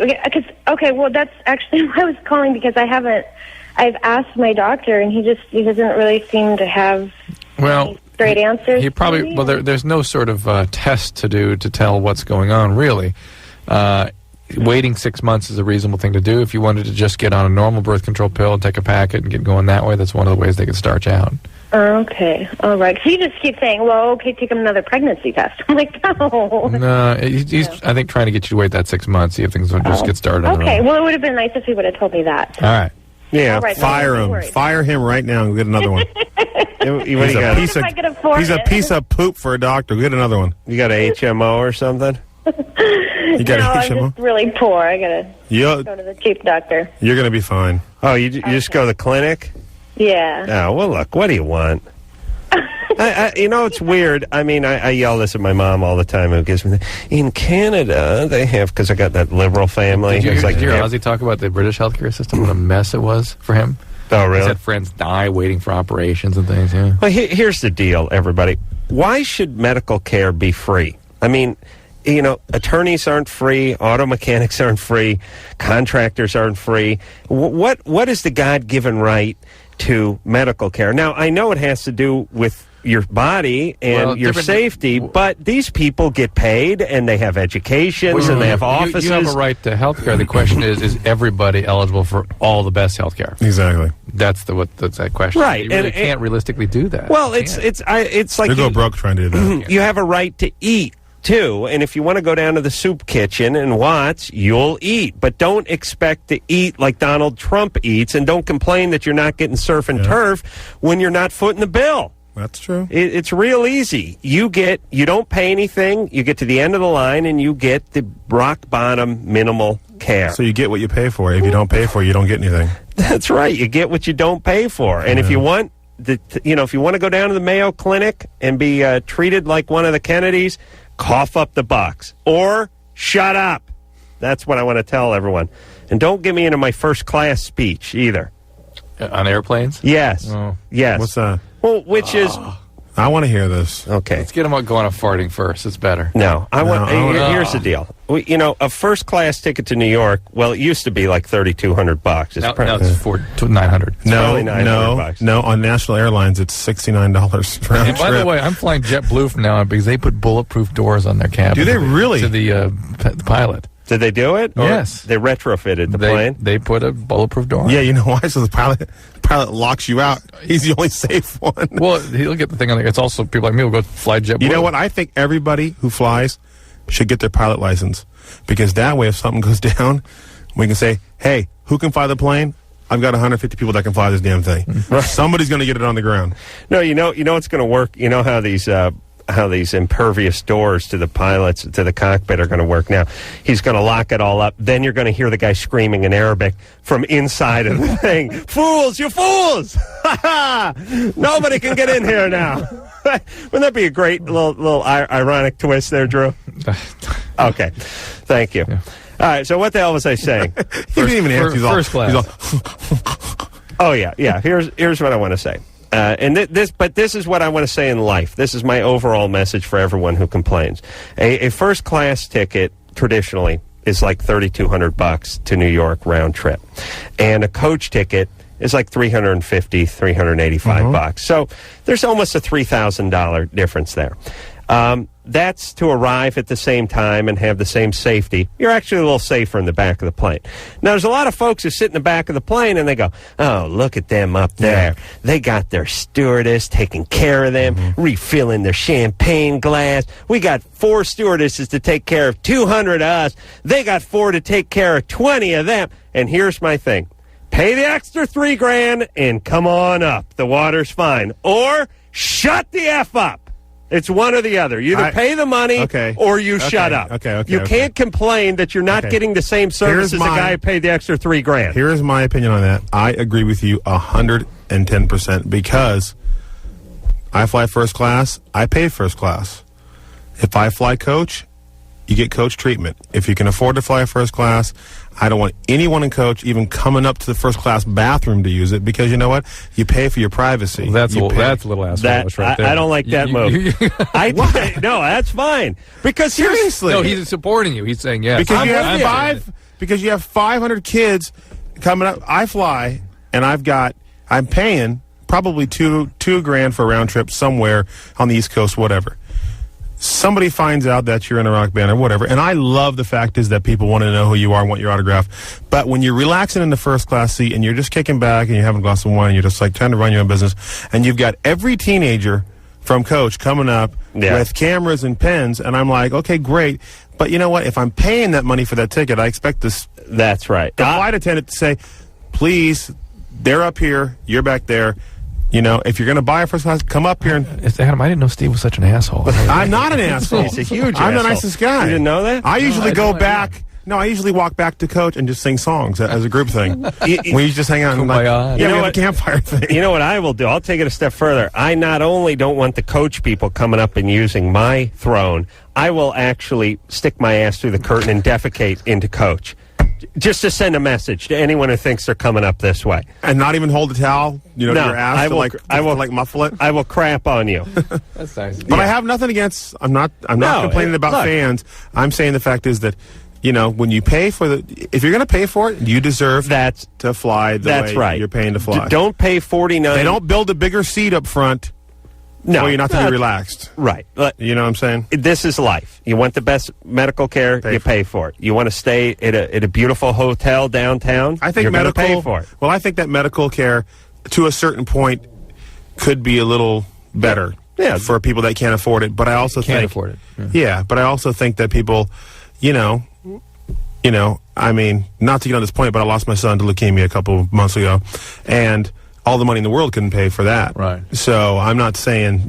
well, that's actually why I was calling, because I've asked my doctor, and he doesn't really seem to have any straight answers. He probably, there's no sort of test to do to tell what's going on, really. Waiting 6 months is a reasonable thing to do. If you wanted to just get on a normal birth control pill and take a packet and get going that way, that's one of the ways they can start you out. Okay, all right. So you just keep saying, well, okay, take another pregnancy test. I'm like, no. No, he's I think, trying to get you to wait that 6 months, see if things will just get started. Okay, well, it would have been nice if he would have told me that. All right. Yeah, All right, fire him. Fire him right now and get another one. He's a piece of poop for a doctor. Get another one. You got a HMO or something? You got I'm HMO? just really poor. I gotta go to the cheap doctor. You're going to be fine. Oh, you just go to the clinic? Yeah. Oh, well, look, what do you want? It's weird. I mean, I yell this at my mom all the time. It gives me in Canada, they have, because I got that liberal family. Did you hear Ozzy talk about the British healthcare system? What a mess it was for him. Oh, really? He's had friends die waiting for operations and things, yeah. Well, here's the deal, everybody. Why should medical care be free? I mean, attorneys aren't free, auto mechanics aren't free, contractors aren't free. What is the God-given right to medical care? Now, I know it has to do with your body and your safety, but these people get paid and they have educations and they have offices. You have a right to health care. The question is everybody eligible for all the best health care? Exactly. That's that question. Right. You really can't realistically do that. Well, it's like you go broke trying to do that. You have a right to eat too, and if you want to go down to the soup kitchen in Watts, you'll eat, but don't expect to eat like Donald Trump eats, and don't complain that you're not getting surf and turf when you're not footing the bill. That's true. It's real easy. You don't pay anything. You get to the end of the line, and you get the rock bottom minimal care. So you get what you pay for. If you don't pay for it, you don't get anything. That's right. You get what you don't pay for, and if you want if you want to go down to the Mayo Clinic and be treated like one of the Kennedys, cough up the box or shut up. That's what I want to tell everyone. And don't get me into my first class speech either. On airplanes? Yes. Oh. Yes. What's that? Well, which is... I want to hear this. Okay. Let's get them going on farting first. It's better. No. Here's the deal. A first class ticket to New York, well, it used to be like $3,200. Now it's $900. No. On national airlines, it's $69 for And by the way, I'm flying JetBlue from now on because they put bulletproof doors on their cabin. Do they really? To the pilot. Did they do it? Or yes. They retrofitted the plane? They put a bulletproof door on. Yeah, you know why? So the pilot locks you out. He's the only safe one. Well, he'll get the thing on there. It's also people like me will go fly JetBlue. You know what? I think everybody who flies should get their pilot license, because that way if something goes down, we can say, hey, who can fly the plane? I've got 150 people that can fly this damn thing. Right. Somebody's going to get it on the ground. No, you know it's going to work. You know how these impervious doors to the pilots, to the cockpit are going to work now. He's going to lock it all up. Then you're going to hear the guy screaming in Arabic from inside of the thing. Fools, you fools! Nobody can get in here now. Wouldn't that be a great little ironic twist there, Drew? Okay. Thank you. Yeah. All right, so what the hell was I saying? He didn't even answer. First class. Oh, yeah. Here's what I want to say. This is what I want to say in life. This is my overall message for everyone who complains. A first class ticket traditionally is like $3,200 to New York round trip, and a coach ticket is like $350, $385. So there's almost a $3,000 difference there. That's to arrive at the same time and have the same safety. You're actually a little safer in the back of the plane. Now, there's a lot of folks who sit in the back of the plane and they go, oh, look at them up there. Yeah. They got their stewardess taking care of them, refilling their champagne glass. We got 4 stewardesses to take care of 200 of us. They got 4 to take care of 20 of them. And here's my thing. Pay the extra $3,000 and come on up. The water's fine. Or shut the F up. It's one or the other. You either pay the money or you shut up. You can't complain that you're not getting the same service as the guy who paid the extra $3,000. Here's my opinion on that. I agree with you 110% because I fly first class. I pay first class. If I fly coach, you get coach treatment. If you can afford to fly first class, I don't want anyone in coach even coming up to the first class bathroom to use it because you know what? You pay for your privacy. Well, that's a little asshole right there. I don't like that move. No, that's fine. Because seriously, no, he's supporting you. He's saying yes. Because you have 500 kids coming up. I fly, and I'm paying probably $2,000 for a round trip somewhere on the East Coast, whatever. Somebody finds out that you're in a rock band or whatever, and I love the fact is that people want to know who you are and want your autograph. But when you're relaxing in the first class seat and you're just kicking back and you're having a glass of wine and you're just like trying to run your own business, and you've got every teenager from coach coming up with cameras and pens, and I'm like, okay, great. But you know what? If I'm paying that money for that ticket, I expect this. That's right. The flight attendant to say, please, they're up here, you're back there. You know, if you're going to buy a first class, come up here. Adam, I didn't know Steve was such an asshole. I'm not an asshole. He's a huge I'm asshole. the nicest guy. You didn't know that? I usually go back. No, I usually walk back to coach and just sing songs as a group thing. We just hang out and you know what? A campfire thing. You know what I will do? I'll take it a step further. I not only don't want the coach people coming up and using my throne, I will actually stick my ass through the curtain and defecate into coach. Just to send a message to anyone who thinks they're coming up this way. And not even hold a towel, to your ass I will muffle it? I will crap on you. That's nice. But I have nothing against, I'm not complaining about fans. I'm saying the fact is that, when you pay for if you're going to pay for it, you deserve to fly the way you're paying to fly. Don't pay $49. They don't build a bigger seat up front. No, you're not to be relaxed. Right. You know what I'm saying? This is life. You want the best medical care, you pay for it. You want to stay at a beautiful hotel downtown, I think you're going to medical, pay for it. Well, I think that medical care, to a certain point, could be a little better for people that can't afford it. But I also can't afford it. Yeah, but I also think that people, I mean, not to get on this point, but I lost my son to leukemia a couple of months ago, and all the money in the world couldn't pay for that. Right. So I'm not saying,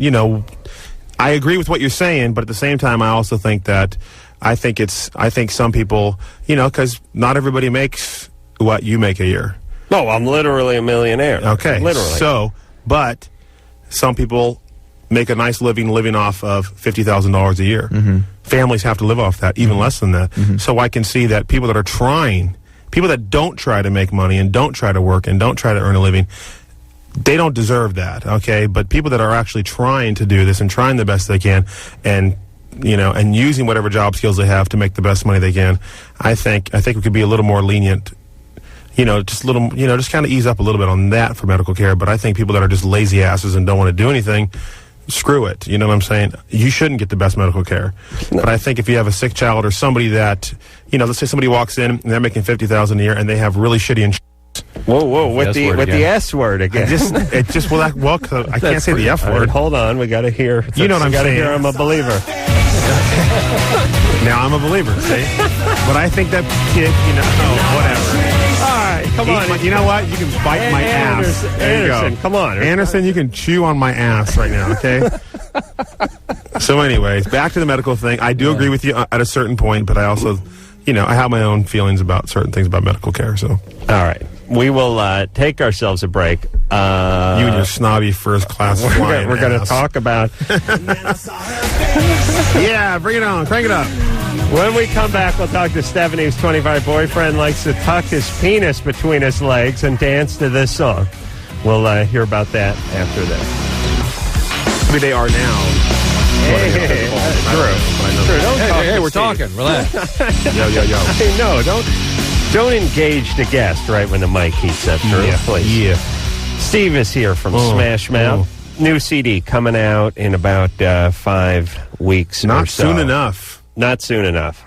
I agree with what you're saying, but at the same time, I also think that I think some people, because not everybody makes what you make a year. No, I'm literally a millionaire. Okay. Literally. So, but some people make a nice living off of $50,000 a year. Mm-hmm. Families have to live off that, even less than that. Mm-hmm. So I can see that people that are trying, people that don't try to make money and don't try to work and don't try to earn a living, they don't deserve that, okay? But people that are actually trying to do this and trying the best they can and and using whatever job skills they have to make the best money they can, I think we could be a little more lenient, just kind of ease up a little bit on that for medical care. But I think people that are just lazy asses and don't want to do anything, screw it. You know what I'm saying? You shouldn't get the best medical care. No. But I think if you have a sick child or somebody that, let's say somebody walks in and they're making $50,000 a year and they have really shitty insurance. Whoa! With the S word again. I can't say the F word. Right, hold on, we got to hear. You know what I'm saying? Got to hear. I'm a believer. Now I'm a believer. See, but I think that kid, whatever. All right, come on. You know what? You can bite my ass. There Anderson, you go. Come on, Anderson. You can chew on my ass right now. Okay. So, anyways, back to the medical thing. I do agree with you at a certain point, but I also, I have my own feelings about certain things about medical care. So, all right. We will take ourselves a break. You and your snobby first class flying. We're going to talk about. Yeah, bring it on. Crank it up. When we come back, we'll talk to Stephanie, whose 25 boyfriend likes to tuck his penis between his legs and dance to this song. We'll hear about that after this. Maybe they are now. Hey, true. Hey, we're talking. Relax. Yo. No, don't engage the guest right when the mic heats up. Please. Yeah. Steve is here from Smash Mouth. New CD coming out in about 5 weeks. Not or so. soon enough. Not soon enough.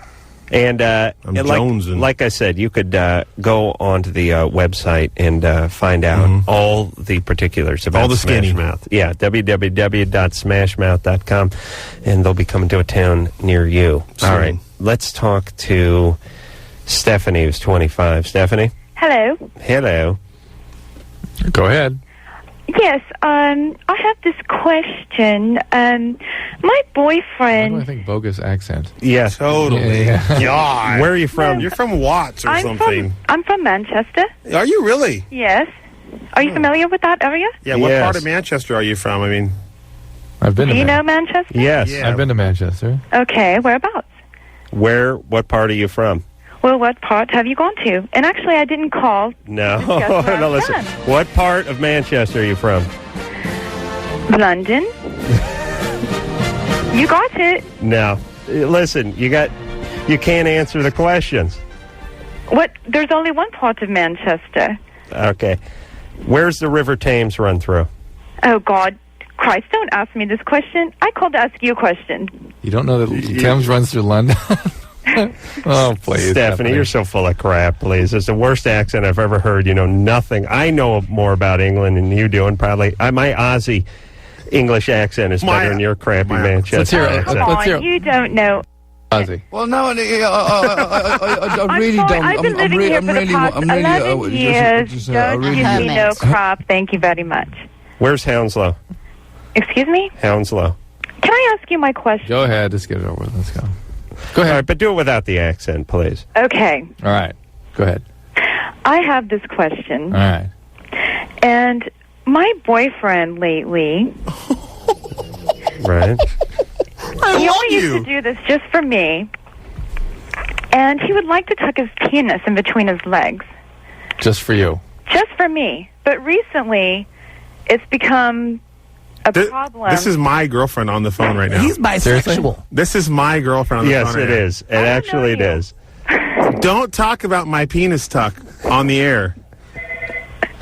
And like I said, you could go onto the website and find out all the particulars about all the Smash skinny. Mouth. Yeah, www.smashmouth.com, and they'll be coming to a town near you. Soon. All right, let's talk to Stephanie, who's 25. Stephanie? Hello. Hello. Go ahead. Yes, I have this question. My boyfriend... Why do I think bogus accent? Yeah, totally. Yeah. God. Where are you from? You're from Watts or something. I'm from Manchester. Are you really? Yes. Are you familiar with that area? Yeah, what part of Manchester are you from? I mean... I've been Do to you know Manchester? Yes. Yeah. I've been to Manchester. Okay, whereabouts? What part are you from? Well, what part have you gone to? And actually, I didn't call. No, Discuss where no, I've listen. been. What part of Manchester are you from? London. You got it. No. Listen, you can't answer the questions. What? There's only one part of Manchester. Okay. Where's the River Thames run through? Oh, God. Christ, don't ask me this question. I called to ask you a question. You don't know that the Thames runs through London? Oh, please. Stephanie, you're so full of crap, please. It's the worst accent I've ever heard. You know nothing. I know more about England than you do, and probably my Aussie English accent is better than your crappy Manchester accent. Come on, you don't know. Aussie. Well, no, I really sorry, don't. I've been living here for the past 11 years. Don't give me no crap. Thank you very much. Where's Hounslow? Excuse me? Hounslow. Can I ask you my question? Go ahead. Just get it over with. Let's go. Go ahead. All right, but do it without the accent, please. Okay. All right. Go ahead. I have this question. All right. And my boyfriend lately... Right. He only used to do this just for me. And he would like to tuck his penis in between his legs. Just for you. Just for me. But recently, it's become a problem. This is my girlfriend on the phone right now. He's bisexual. Seriously? This is my girlfriend on the phone Yes, right it now. is. It actually it is. Don't talk about my penis tuck on the air.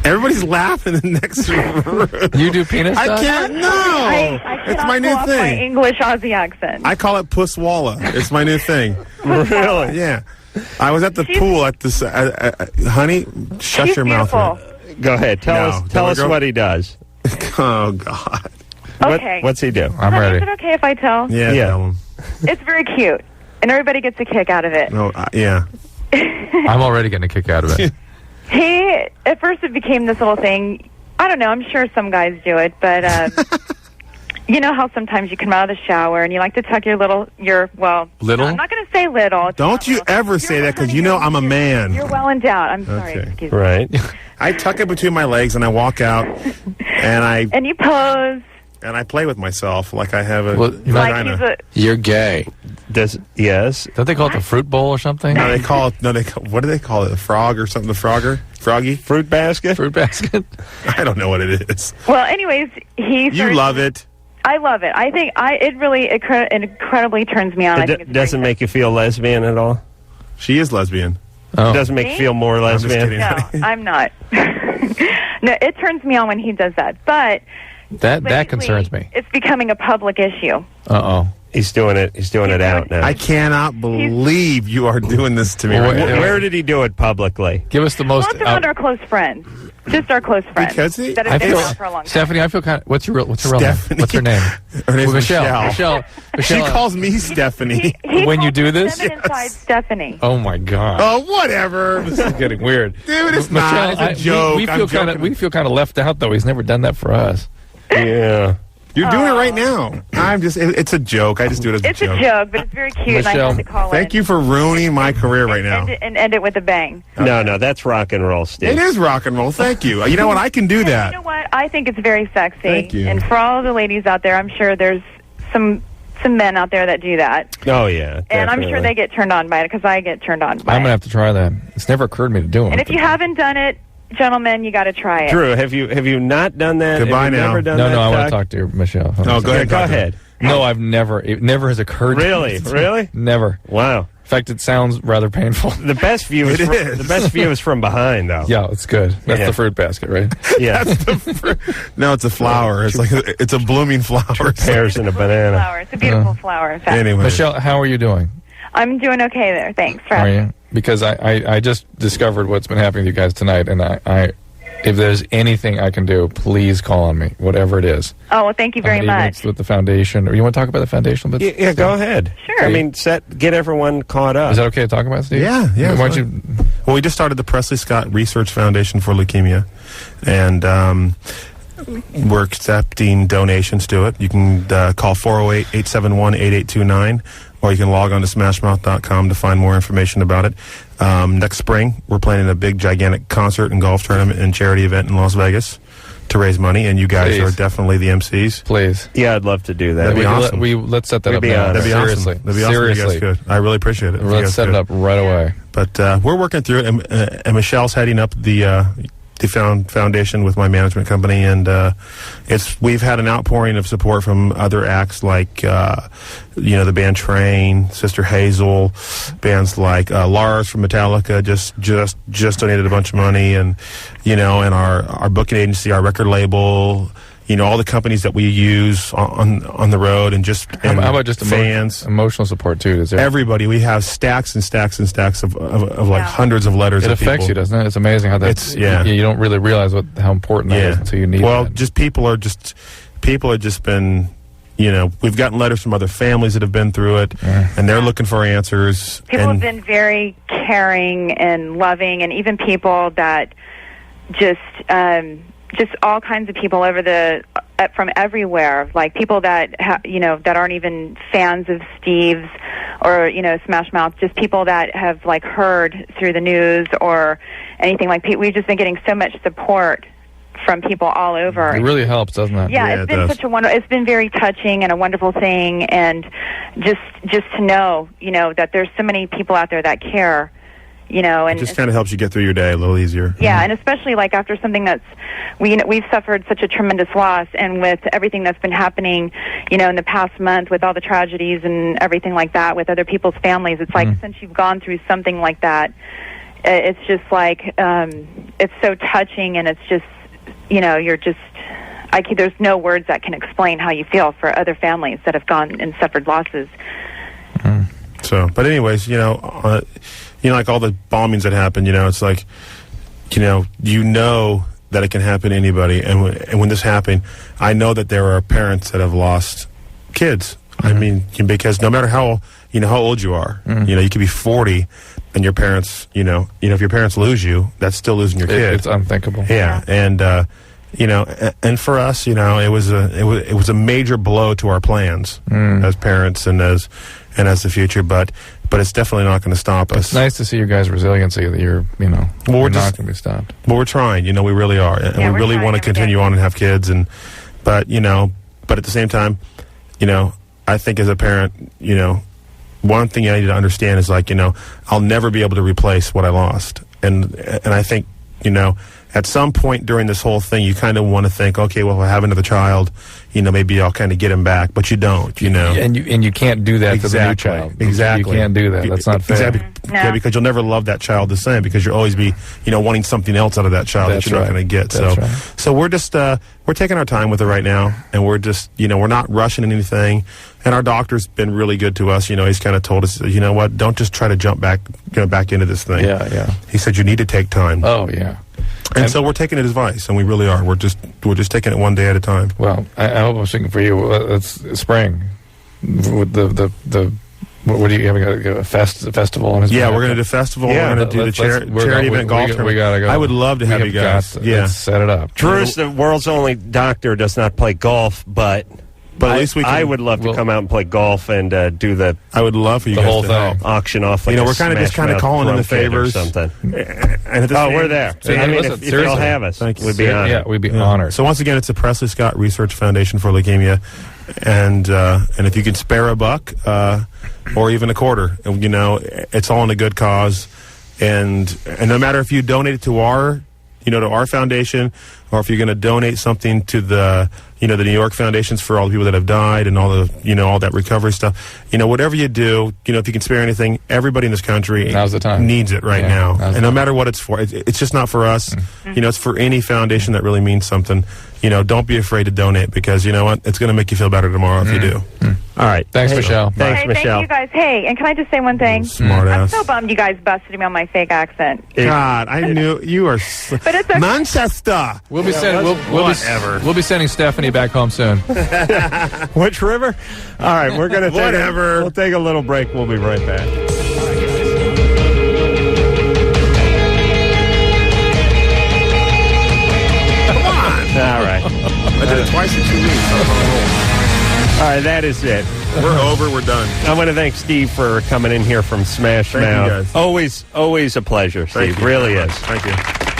Everybody's laughing in the next room. You do penis I tuck? can't. No, I it's cannot my new pull off my thing. English Aussie accent. I call it pusswalla. It's my new thing. Really? Yeah. I was at the pool at this. Honey, shut She's your beautiful. mouth. Go ahead. Tell us what he does. Oh God. Okay. What's he do? I'm Is it okay if I tell? Yeah. Tell him. It's very cute. And everybody gets a kick out of it. No. Yeah. I'm already getting a kick out of it. At first it became this little thing. I don't know, I'm sure some guys do it, but you know how sometimes you come out of the shower and you like to tuck your Little? no, I'm not going to say little. Don't you ever say that because you know I'm a man. You're well endowed. I'm sorry, excuse me. Right. I tuck it between my legs and I walk out and And you pose. And I play with myself like I have a Like he's a... You're gay. Yes. Don't they call it the fruit bowl or something? No, they call it. What do they call it? The frog or something? The froggy? Fruit basket? Fruit basket? I don't know what it is. Well, anyways, You love it. I love it. I think it really incredibly turns me on. I think it's doesn't make you feel lesbian at all? She is lesbian. It doesn't make you feel more I'm just lesbian? kidding. No, I'm not. No, it turns me on when he does that. But that concerns me. it's becoming a public issue. Uh-oh. He's doing it. He's doing it out now. I cannot believe you are doing this to me. Well, right now. where did he do it publicly? Give us the most. Well, it's around our close friends. Just our close friends. Because that have been around for a long time. Stephanie, I feel kind of. What's her real name? What's her name? Her name's Michelle. Michelle. She calls me Stephanie. When you do this? Feminine side Stephanie. Oh my God. Oh, whatever. This is getting weird. Dude, it's Michelle, not. It's a joke. We feel kind of left out though. He's never done that for us. Yeah. You're doing it right now. It's a joke. I just do it as a It's joke. a joke, but it's very cute, and I had to call Thank you for ruining my career right now. and end it with a bang. No, that's rock and roll, Steve. It is rock and roll. Thank you. You know what? I can do that. You know what? I think it's very sexy. Thank you. And for all the ladies out there, I'm sure there's some men out there that do that. Oh, yeah. And I'm sure definitely. they get turned on by it because I get turned on by I'm it. gonna have to try that. It's never occurred to me to do it. And if you haven't done it, gentlemen, you got to try it. Drew, have you not done that? Goodbye have you now. Never done No, that, I want Doc? to talk to you, Michelle. No, go ahead. Go ahead. No, I've never. It never has occurred. Really? To me. Really? Never. Wow. In fact, it sounds rather painful. The best view is, the best view is from behind, though. Yeah, it's good. That's Yeah. the fruit basket, right? Yeah. No, it's a flower. It's like it's a blooming flower. Pears and a banana. Flower. It's a beautiful flower, in fact. Anyway, Michelle, how are you doing? I'm doing okay there. Thanks for Are asking. you? Because I just discovered what's been happening to you guys tonight, and I if there's anything I can do, please call on me, whatever it is. Oh, well, thank you very Even if much. it's with the foundation, or you want to talk about the foundation a bit? Yeah, go ahead. Sure. I mean, get everyone caught up. Is that okay to talk about, Steve? Yeah. Why don't you? Well, we just started the Presley Scott Research Foundation for Leukemia, and we're accepting donations to it. You can call 408-871-8829, or you can log on to smashmouth.com to find more information about it. Next spring, we're planning a big, gigantic concert and golf tournament and charity event in Las Vegas to raise money, and you guys are definitely the MCs. Please. Yeah, I'd love to do that. That'd be awesome. Let's set that up now. That'd be Seriously. awesome. That'd be awesome if you guys could. I really appreciate it. Let's set it up right away. But we're working through it, and Michelle's heading up the foundation with my management company, and we've had an outpouring of support from other acts like the band Train, Sister Hazel, bands like Lars from Metallica just donated a bunch of money, and and our booking agency, our record label, all the companies that we use on the road, and how about just fans, emotional support too? Is there everybody? We have stacks and stacks and stacks of like hundreds of letters. It affects people. you, doesn't it? It's amazing how that. You don't really realize how important that is until you need. Well, that. people are just been. We've gotten letters from other families that have been through it, and they're looking for answers. People have been very caring and loving, and even people that just all kinds of people from everywhere, like people that that aren't even fans of Steve's or Smash Mouth, just people that have heard through the news or anything. We've just been getting so much support from people all over. It really helps, doesn't it? Yeah, it's been such a it's been very touching and a wonderful thing, and just to know that there's so many people out there that care. And it just kind of helps you get through your day a little easier. Yeah, and especially after something that's we've suffered such a tremendous loss, and with everything that's been happening, in the past month with all the tragedies and everything like that with other people's families, it's since you've gone through something like that, it's just it's so touching, and it's just you're just there's no words that can explain how you feel for other families that have gone and suffered losses. So, but anyways, like all the bombings that happen, it's like, that it can happen to anybody. And when this happened, I know that there are parents that have lost kids. I mean, because no matter how old you are, you could be 40 and your parents, if your parents lose you, that's still losing your kid. It's unthinkable. Yeah. And, and for us, it was a major blow to our plans as parents and as the future, but it's definitely not going to stop us. It's nice to see your guys' resiliency that you're you're not going to be stopped. Well, we're trying, we really are, and we really want to continue on and have kids, but at the same time, I think as a parent, one thing I need to understand is I'll never be able to replace what I lost, and I think at some point during this whole thing, you kind of want to think, okay, well, if I have another child, maybe I'll kind of get him back, but you don't, And you can't do that to the new child. Exactly. You can't do that. That's not fair. Exactly. No. Yeah, because you'll never love that child the same, because you'll always be, wanting something else out of that child that you're not going to get. So we're just, we're taking our time with it right now, and we're just, we're not rushing anything. And our doctor's been really good to us. He's kind of told us, what, don't just try to jump back into this thing. Yeah. He said you need to take time. Oh, yeah. And so we're taking his advice, and we really are. We're just taking it one day at a time. Well, I hope I'm speaking for you. It's spring with the what do you have? A festival? We're going to do a festival. Yeah, we're going to do the charity event golf tournament. We gotta go. I would love to have you guys. Let's set it up. Drew's the world's only doctor, does not play golf, but at least I would love to come out and play golf and do the. I would love for you the guys whole to thing. help. Auction off. We're kind of just calling in the favors or something. And we're there. Listen, if you'll have us, we'd be honored. Yeah, we'd be honored. So once again, it's the Presley Scott Research Foundation for Leukemia, and if you can spare a buck or even a quarter, it's all in a good cause, and no matter if you donate it to our foundation, or if you're going to donate something to the the New York foundations for all the people that have died and all the all that recovery stuff, whatever you do, if you can spare anything, everybody in this country now's the time. Needs it right now, and no matter what it's for, it's just not for us. It's for any foundation that really means something. Don't be afraid to donate, because it's going to make you feel better tomorrow if you do. All right. Thanks, Michelle. Thanks, Michelle. Thank you guys. Hey, and can I just say one thing? Smart I'm ass. so bummed you guys busted me on my fake accent. God, I knew you are. But it's okay. Manchester. We'll be sending. We'll be sending Stephanie back home soon. Which river? All right, we're gonna Whatever. We'll take a little break. We'll be right back. Come on. All right. Twice in 2 weeks. I'm on a roll. All right, that is it. We're over. We're done. I want to thank Steve for coming in here from Smash Thank Mouth. you guys. Always a pleasure, Steve. Thank you. Really is. Thank you.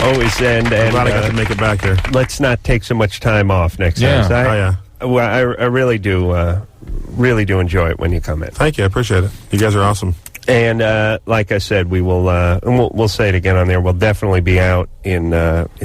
Always. And I'm glad I got to make it back here. let's not take so much time off next Yeah. time. Well, I really do enjoy it when you come in. Thank you. I appreciate it. You guys are awesome. And like I said, we will and we'll say it again on there. We'll definitely be out in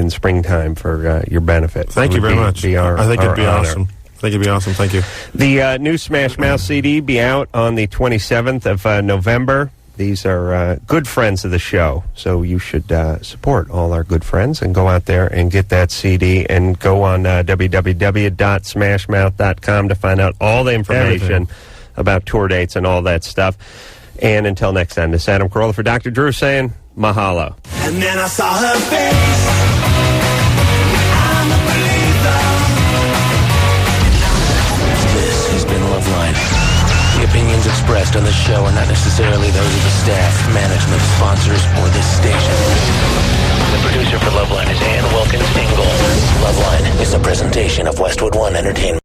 springtime for your benefit. Thank you very much. I think it'd be awesome. I think it'd be awesome. Thank you. The new Smash Mouth CD be out on the 27th of November. These are good friends of the show, so you should support all our good friends and go out there and get that CD and go on www.smashmouth.com to find out all the information about tour dates and all that stuff. And until next time, this is Adam Carolla for Dr. Drew saying mahalo. And then I saw her face. I'm a believer. This has been Loveline. The opinions expressed on the show are not necessarily those of the staff, management, sponsors, or this station. The producer for Loveline is Ann Wilkins Ingle. Loveline is a presentation of Westwood One Entertainment.